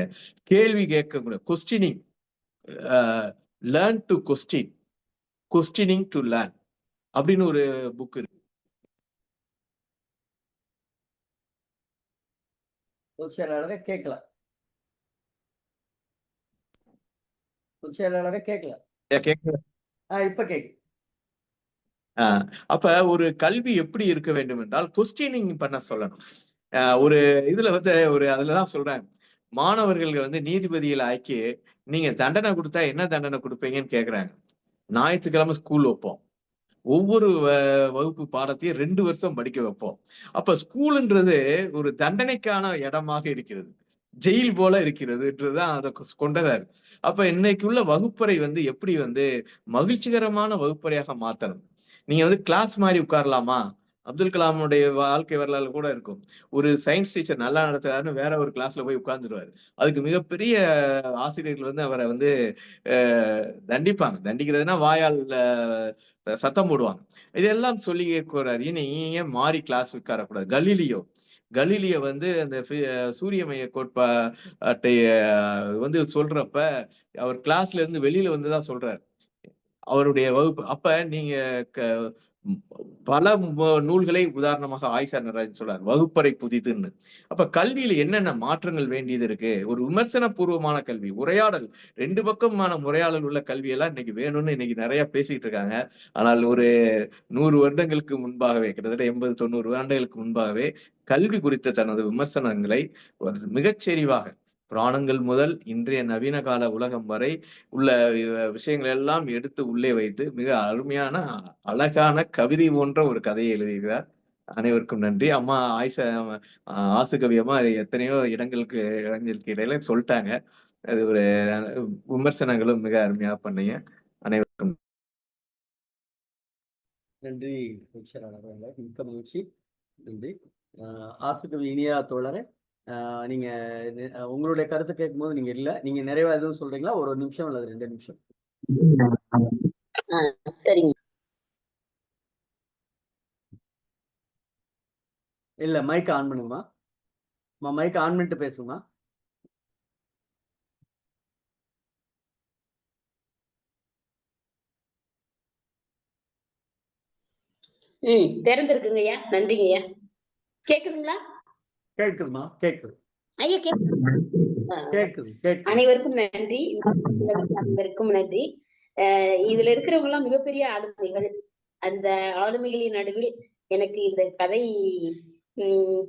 Speaker 7: கேள்வி கேட்க questioning, learn to question, questioning to learn அப்படின்னு ஒரு புக் இருக்கு.
Speaker 1: கேட்கல கேட்கல இப்ப கேக்கு.
Speaker 7: அப்ப ஒரு கல்வி எப்படி இருக்க வேண்டும் என்றால் கொஸ்டினிங் பண்ண சொல்லணும். ஒரு இதுல வந்து அதுலதான் சொல்றேன், மாணவர்களுக்கு வந்து நீதிபதிகளை ஆக்கி நீங்க தண்டனை கொடுத்தா என்ன தண்டனை கொடுப்பீங்கன்னு கேக்குறாங்க. ஞாயிற்றுக்கிழமை ஸ்கூல் வைப்போம், ஒவ்வொரு வகுப்பு பாடத்தையும் 2 வருஷம் படிக்க வைப்போம். அப்ப ஸ்கூல்ன்றது ஒரு தண்டனைக்கான இடமாக இருக்கிறது, ஜெயில் போல இருக்கிறதுன்றதுதான் அதை கொண்டறாரு. அப்ப இன்னைக்குள்ள வகுப்பறை வந்து எப்படி வந்து மகிழ்ச்சிகரமான வகுப்பறையாக மாத்தணும். நீங்க வந்து கிளாஸ் மாதிரி உட்காரலாமா? அப்துல் கலாமுடைய வாழ்க்கை வரலாறு கூட இருக்கும். ஒரு சயின்ஸ் டீச்சர் நல்லா நடத்துறாருன்னு வேற ஒரு கிளாஸ்ல போய் உட்கார்ந்துருவாரு. அதுக்கு மிகப்பெரிய ஆசிரியர்கள் வந்து அவரை வந்து தண்டிப்பாங்க. தண்டிக்கிறதுனா வாயால் சத்தம் போடுவாங்க. இதெல்லாம் சொல்லி கேட்கிறாரு. ஏன் மாறி கிளாஸ் உட்காரக்கூடாது? கலீலியோ வந்து அந்த சூரிய மைய கோட்பாட்டை வந்து சொல்றப்ப அவர் கிளாஸ்ல இருந்து வெளியில வந்துதான் சொல்றாரு அவருடைய வகுப்பு. அப்ப நீங்க பல நூல்களை உதாரணமாக ஆயிஷா நடராஜன் சொல்றார், வகுப்பறை புதிதுன்னு. அப்ப கல்வியில என்னென்ன மாற்றங்கள் வேண்டியது இருக்கு? ஒரு விமர்சன பூர்வமான கல்வி, உரையாடல், 2 பக்கமான உரையாடல் உள்ள கல்வியெல்லாம் இன்னைக்கு வேணும்னு இன்னைக்கு நிறைய பேசிட்டு இருக்காங்க. ஆனால் ஒரு 100 வருடங்களுக்கு முன்பாகவே, கிட்டத்தட்ட 80-90 வருடங்களுக்கு முன்பாகவே கல்வி குறித்த தனது விமர்சனங்களை மிகச்செறிவாக புராணங்கள் முதல் இன்றைய நவீன கால உலகம் வரை உள்ள விஷயங்கள் எல்லாம் எடுத்து உள்ளே வைத்து மிக அருமையான அழகான கவிதை போன்ற ஒரு கதையை எழுதுகிறார். அனைவருக்கும் நன்றி. அம்மா ஆசுகவி அம்மா எத்தனையோ இளைஞருக்கு இடையில சொல்லிட்டாங்க. அது ஒரு விமர்சனங்களும் மிக அருமையா பண்ணீங்க. அனைவருக்கும்
Speaker 1: நன்றி. மிக்க மகிழ்ச்சி. நன்றி. ஆசுகவி இனியா தோழரே, நீங்க உங்களுடைய கருத்து கேட்கும்போது நீங்க இல்ல, நீங்க நிறைவா எதுவும் சொல்றீங்களா? ஒரு நிமிஷம் அல்லது 2 நிமிஷம்.
Speaker 2: சரிங்க.
Speaker 1: இல்ல, மைக் ஆன் பண்ணுங்கம்மா. மைக் ஆன் பண்ணிட்டு பேசுங்கம்மா.
Speaker 2: திறந்திருக்குங்க ஐயா. நன்றிங்க ஐயா. கேக்குதுங்களா?
Speaker 1: கேட்குதுமா, கேட்குது.
Speaker 2: ஐயா
Speaker 1: கேட்குது.
Speaker 2: அனைவருக்கும் நன்றி. அனைவருக்கும் நன்றி. இதுல இருக்கிறவங்க எல்லாம் மிகப்பெரிய ஆளுமைகள். அந்த ஆளுமைகளின் நடுவில் எனக்கு இந்த கதை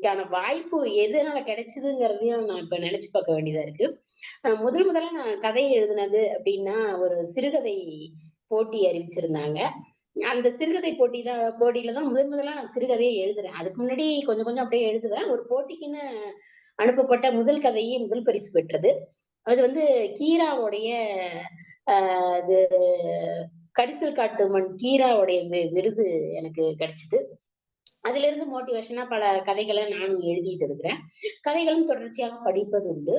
Speaker 2: க்கான வாய்ப்பு எதனால கிடைச்சதுங்கிறதையும் நான் இப்ப நினைச்சு பார்க்க வேண்டியதா இருக்கு. முதல்ல நான் கதை எழுதுனது அப்படின்னா ஒரு சிறுகதை போட்டி அறிவிச்சிருந்தாங்க. அந்த சிறுகதை போட்டியில தான் முதல்ல நான் சிறுகதையை எழுதுறேன். அதுக்கு முன்னாடி கொஞ்சம் கொஞ்சம் அப்படியே எழுதுவேன். ஒரு போட்டிக்குன்னு அனுப்பப்பட்ட முதல் கதையே முதல் பரிசு பெற்றது. அது வந்து கீராவுடைய அது கரிசல் காட்டு மண் கீராவுடைய விருது எனக்கு கிடைச்சது. அதுல இருந்து மோட்டிவேஷனா பல கதைகளை நானும் எழுதிட்டு இருக்கிறேன். கதைகளும் தொடர்ச்சியாக படிப்பது உண்டு.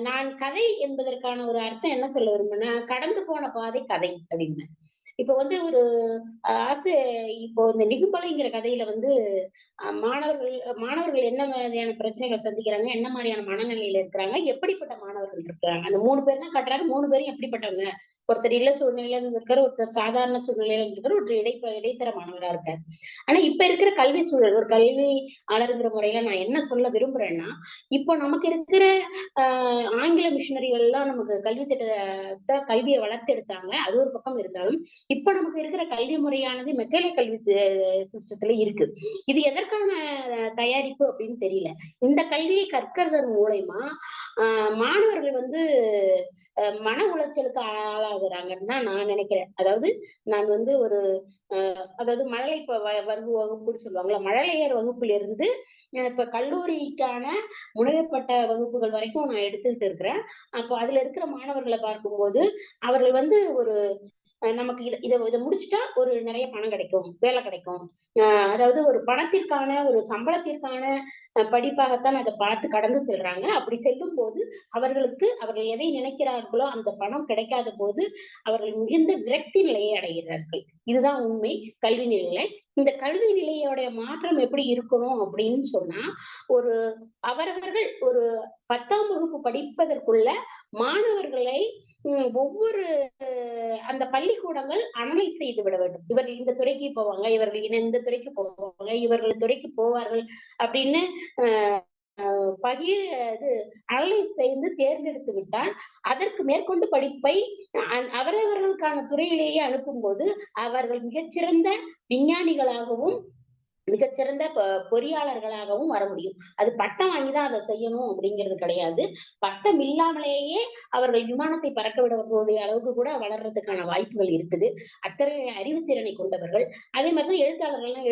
Speaker 2: நான் கதை என்பதற்கான ஒரு அர்த்தம் என்ன சொல்ல விரும்புனா, கடந்து போன பாதை கதை அப்படின்னு. இப்ப வந்து ஒரு இப்போ இந்த நிகும்பலைங்கிற கதையில வந்து மாணவர்கள் என்ன மாதிரியான பிரச்சனைகளை சந்திக்கிறாங்க, என்ன மாதிரியான மனநிலையில இருக்கிறாங்க, எப்படிப்பட்ட மாணவர்கள் இருக்கிறாங்க, அந்த 3 பேர் தான் காட்டுறாரு. 3 பேரும் எப்படிப்பட்டவங்க, ஒருத்தர் இல்ல சூழ்நிலையில இருந்திருக்காரு, ஒருத்தர் சாதாரண சூழ்நிலையில இருந்திருக்காரு, ஒருத்தர் இடைத்தர மாணவரா இருக்காரு. ஆனா இப்ப இருக்கிற கல்வி சூழல், ஒரு கல்வியாளருங்கிற முறையில நான் என்ன சொல்ல விரும்புறேன்னா, இப்போ நமக்கு இருக்கிற ஆங்கில மிஷினரிகள் எல்லாம் நமக்கு கல்வியை வளர்த்து எடுத்தாங்க. அது ஒரு பக்கம் இருந்தாலும் இப்ப நமக்கு இருக்கிற கல்வி முறையானது மெக்கானிக் கல்வி சிஸ்டத்துல இருக்கு. இது எதற்கான தயாரிப்பு அப்படின்னு தெரியல. இந்த கல்வியை கற்கிறதன் மூலமா மாணவர்கள் வந்து மன உளைச்சலுக்கு ஆளாகிறாங்கன்னு தான் நான் நினைக்கிறேன். அதாவது நான் வந்து ஒரு அதாவது மழலை வகுப்புன்னு சொல்லுவாங்கல்ல, மழலையர் வகுப்புல இருந்து இப்ப கல்லூரிக்கான முனையப்பட்ட வகுப்புகள் வரைக்கும் நான் எடுத்துக்கிட்டு இருக்கிறேன். அப்போ அதுல இருக்கிற மாணவர்களை பார்க்கும்போது அவர்கள் வந்து ஒரு நமக்கு இதை முடிச்சுட்டா ஒரு நிறைய பணம் கிடைக்கும், வேலை கிடைக்கும், அதாவது ஒரு பணத்திற்கான ஒரு சம்பளத்திற்கான படிப்பாகத்தான் அதை பார்த்து கடந்து செல்றாங்க. அப்படி செல்லும் போது அவர்கள் எதை நினைக்கிறார்களோ அந்த பணம் கிடைக்காத போது அவர்கள் மிகுந்த விரக்தி நிலையை அடைகிறார்கள். இதுதான் உண்மை கல்வி நிலையில. இந்த கல்வி நிலையோடைய மாற்றம் எப்படி இருக்கணும் அப்படின்னு சொன்னா, அவரவர்கள் ஒரு 10ஆம் வகுப்பு படிப்பதற்குள்ள மாணவர்களை ஒவ்வொரு அந்த பள்ளிக்கூடங்கள் அனலைஸ் செய்து விட வேண்டும். இவர்கள் இந்த துறைக்கு போவாங்க, இவர்கள் இந்த துறைக்கு போவாங்க, இவர்கள் துறைக்கு போவார்கள் அப்படின்னு அனலைஸ் செய்து தேர்ந்தெடுத்து விட்டால் அதற்கு மேற்கொண்டு படிப்பை அவரவர்களுக்கான துறையிலேயே அனுப்பும் போது அவர்கள் மிகச்சிறந்த விஞ்ஞானிகளாகவும் மிகச்சிறந்த பொறியாளர்களாகவும் வர முடியும். அது பட்டம் வாங்கிதான் அதை செய்யணும் அப்படிங்கிறது கிடையாது. பட்டம் இல்லாமலேயே அவர்கள் விமானத்தை பறக்க விடக்கூடிய அளவுக்கு கூட வளர்றதுக்கான வாய்ப்புகள் இருக்குது. அத்தகைய அறிவுத்திறனை கொண்டவர்கள். அதே மாதிரிதான் எழுத்தாளர்கள்லாம்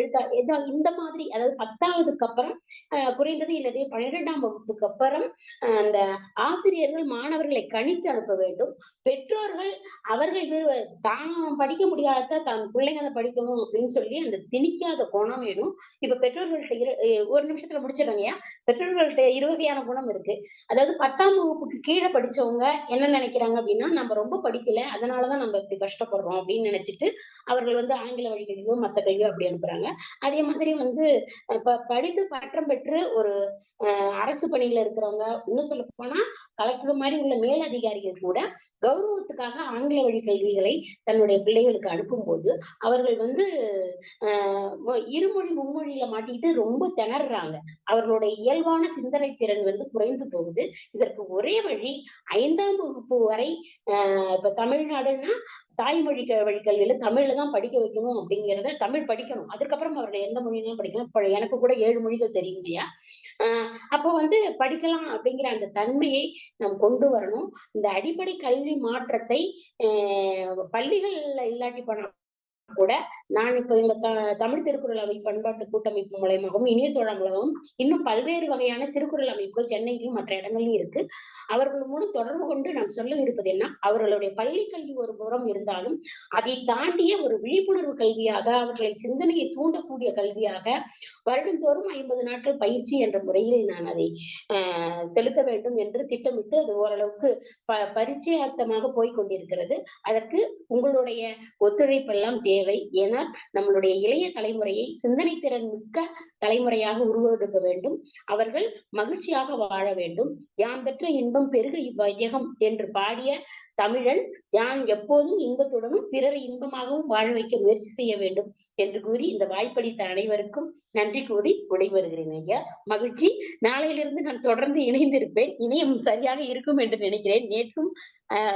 Speaker 2: இந்த மாதிரி, அதாவது 10ஆவதுக்கு அப்புறம் குறைந்தது இல்லது 12ஆம் வகுப்புக்கு அப்புறம் அந்த ஆசிரியர்கள் மாணவர்களை கணித்து அனுப்ப வேண்டும். பெற்றோர்கள் அவர்கள் தான் படிக்க முடியாத தான் பிள்ளைங்களை படிக்கணும் அப்படின்னு சொல்லி அந்த திணிக்காத குணம் வேணும். இப்ப பெற்றோர்கள்ட்ட ஒரு நிமிஷத்துல முடிச்சிடறாங்க. பெற்றோர்கள்ட்ட 2 வகையான குணம் இருக்கு. அதாவது 10ஆம் வகுப்புக்கு கீழே படிச்சவங்க என்ன நினைக்கிறாங்க அப்படின்னா, நம்ம ரொம்ப படிக்கல, அதனாலதான் நம்ம இப்படி கஷ்டப்படுறோம் அப்படின்னு நினைச்சிட்டு அவர்கள் வந்து ஆங்கில வழி கல்வியோ மத்த கல்வியோ அப்படி அனுப்புறாங்க. அதே மாதிரி வந்து படித்து பட்டம் பெற்று ஒரு அரசு பணியில இருக்கிறவங்க, இன்னும் சொல்ல போனா கலெக்டர் மாதிரி உள்ள மேலதிகாரிகள் கூட கௌரவத்துக்காக ஆங்கில வழி கல்விகளை தன்னுடைய பிள்ளைகளுக்கு அனுப்பும் போது அவர்கள் வந்து இருமொழி மும்மொழியில மாட்டிக்கிட்டு ரொம்ப திணறாங்க. அவர்களுடைய இயல்பான சிந்தனை திறன் வந்து குறைந்து போகுது. இதற்கு ஒரே வழி 5ஆம் வகுப்பு வரை இப்ப தமிழ்நாடுன்னா தாய்மொழி வழி கல்வியில தமிழ்ல தான் படிக்க வைக்கணும் அப்படிங்கிறத, தமிழ் படிக்கணும். அதுக்கப்புறம் அவர்கள் எந்த மொழியிலும் படிக்கலாம். இப்ப எனக்கு கூட 7 மொழிகள் தெரியும் இல்லையா? அப்போ வந்து படிக்கலாம் அப்படிங்கிற அந்த தன்மையை நாம் கொண்டு வரணும். இந்த அடிப்படை கல்வி மாற்றத்தை பள்ளிகள்ல இல்லாட்டி போனா கூட, நான் இப்ப எங்க தமிழ் திருக்குறள் அவை பண்பாட்டு கூட்டமைப்பு மூலமாகவும், இணையதள மூலமாகவும் இன்னும் பல்வேறு வகையான திருக்குறள் அமைப்புகள் சென்னையிலும் மற்ற இடங்களிலும் இருக்கு. அவர்கள் மூலம் தொடர்பு கொண்டு நாம் சொல்லவிருப்பது என்ன, அவர்களுடைய பள்ளி கல்வி ஒரு புறம் இருந்தாலும் அதை தாண்டிய ஒரு விழிப்புணர்வு கல்வியாக, அவர்களை சிந்தனையை தூண்டக்கூடிய கல்வியாக வருடந்தோறும் 50 நாட்கள் பயிற்சி என்ற முறையில் நான் அதை செலுத்த வேண்டும் என்று திட்டமிட்டு அது ஓரளவுக்கு பரிச்சயார்த்தமாக போய்கொண்டிருக்கிறது. அதற்கு உங்களுடைய ஒத்துழைப்பெல்லாம் தேவை. ஏன்னா நம்மளுடைய இளைய தலைமுறையை சிந்தனை திறன் மிக்க தலைமுறையாக உருவெடுக்க வேண்டும். அவர்கள் மகிழ்ச்சியாக வாழ வேண்டும். யாம் பெற்ற இன்பம் பெருக இவ்வையகம் என்று பாடிய தமிழன் யான் எப்போதும் இன்பத்துடனும் பிறரை இன்பமாகவும் வாழ வைக்க முயற்சி செய்ய வேண்டும் என்று கூறி இந்த வாய்ப்பளித்த அனைவருக்கும் நன்றி கூறி விடைபெறுகிறேன் ஐயா. மகிழ்ச்சி. நாளையிலிருந்து நான் தொடர்ந்து இணைந்திருப்பேன். இணையம் சரியாக இருக்கும் என்று நினைக்கிறேன்.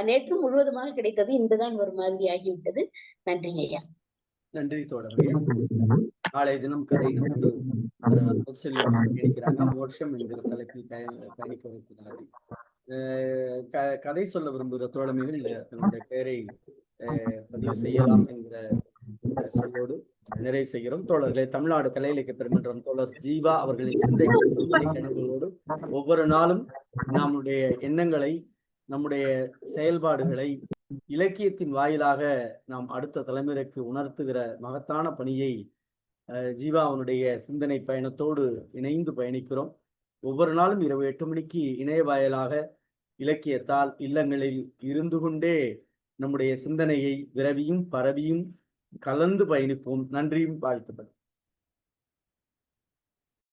Speaker 2: நேற்றும் முழுவதுமாக கிடைத்தது, இன்றுதான் ஒரு மாதிரி ஆகிவிட்டது. நன்றி ஐயா.
Speaker 1: நன்றி தோழர்களே. நாளைய தினம் கதை இருக்கிறாங்க. மோட்சம் என்கிற தலைப்பில் பயணிக்க வைக்கிறார்கள். கதை சொல்ல விரும்புகிற தோழமைகள் தன்னுடைய பெயரை பதிவு செய்யலாம் என்கிற சொல்லோடு நிறைவு செய்கிறோம். தோழர்களே, தமிழ்நாடு கலை இலக்கிய பெருமன்றம் தோழர் ஜீவா அவர்களின் சிந்தனை கனவுகளோடு ஒவ்வொரு நாளும் நம்முடைய எண்ணங்களை, நம்முடைய செயல்பாடுகளை இலக்கியத்தின் வாயிலாக நாம் அடுத்த தலைமுறைக்கு உணர்த்துகிற மகத்தான பணியை ஜீவா அவனுடைய சிந்தனை பயணத்தோடு இணைந்து பயணிக்கிறோம். ஒவ்வொரு நாளும் இரவு 8 மணிக்கு இணைய வாயிலாக இலக்கியத்தால் இல்லங்களில் இருந்து கொண்டே நம்முடைய சிந்தனையை விரவியும் பரவியும் கலந்து பயணிப்போம். நன்றியும் வாழ்த்துக்கள்.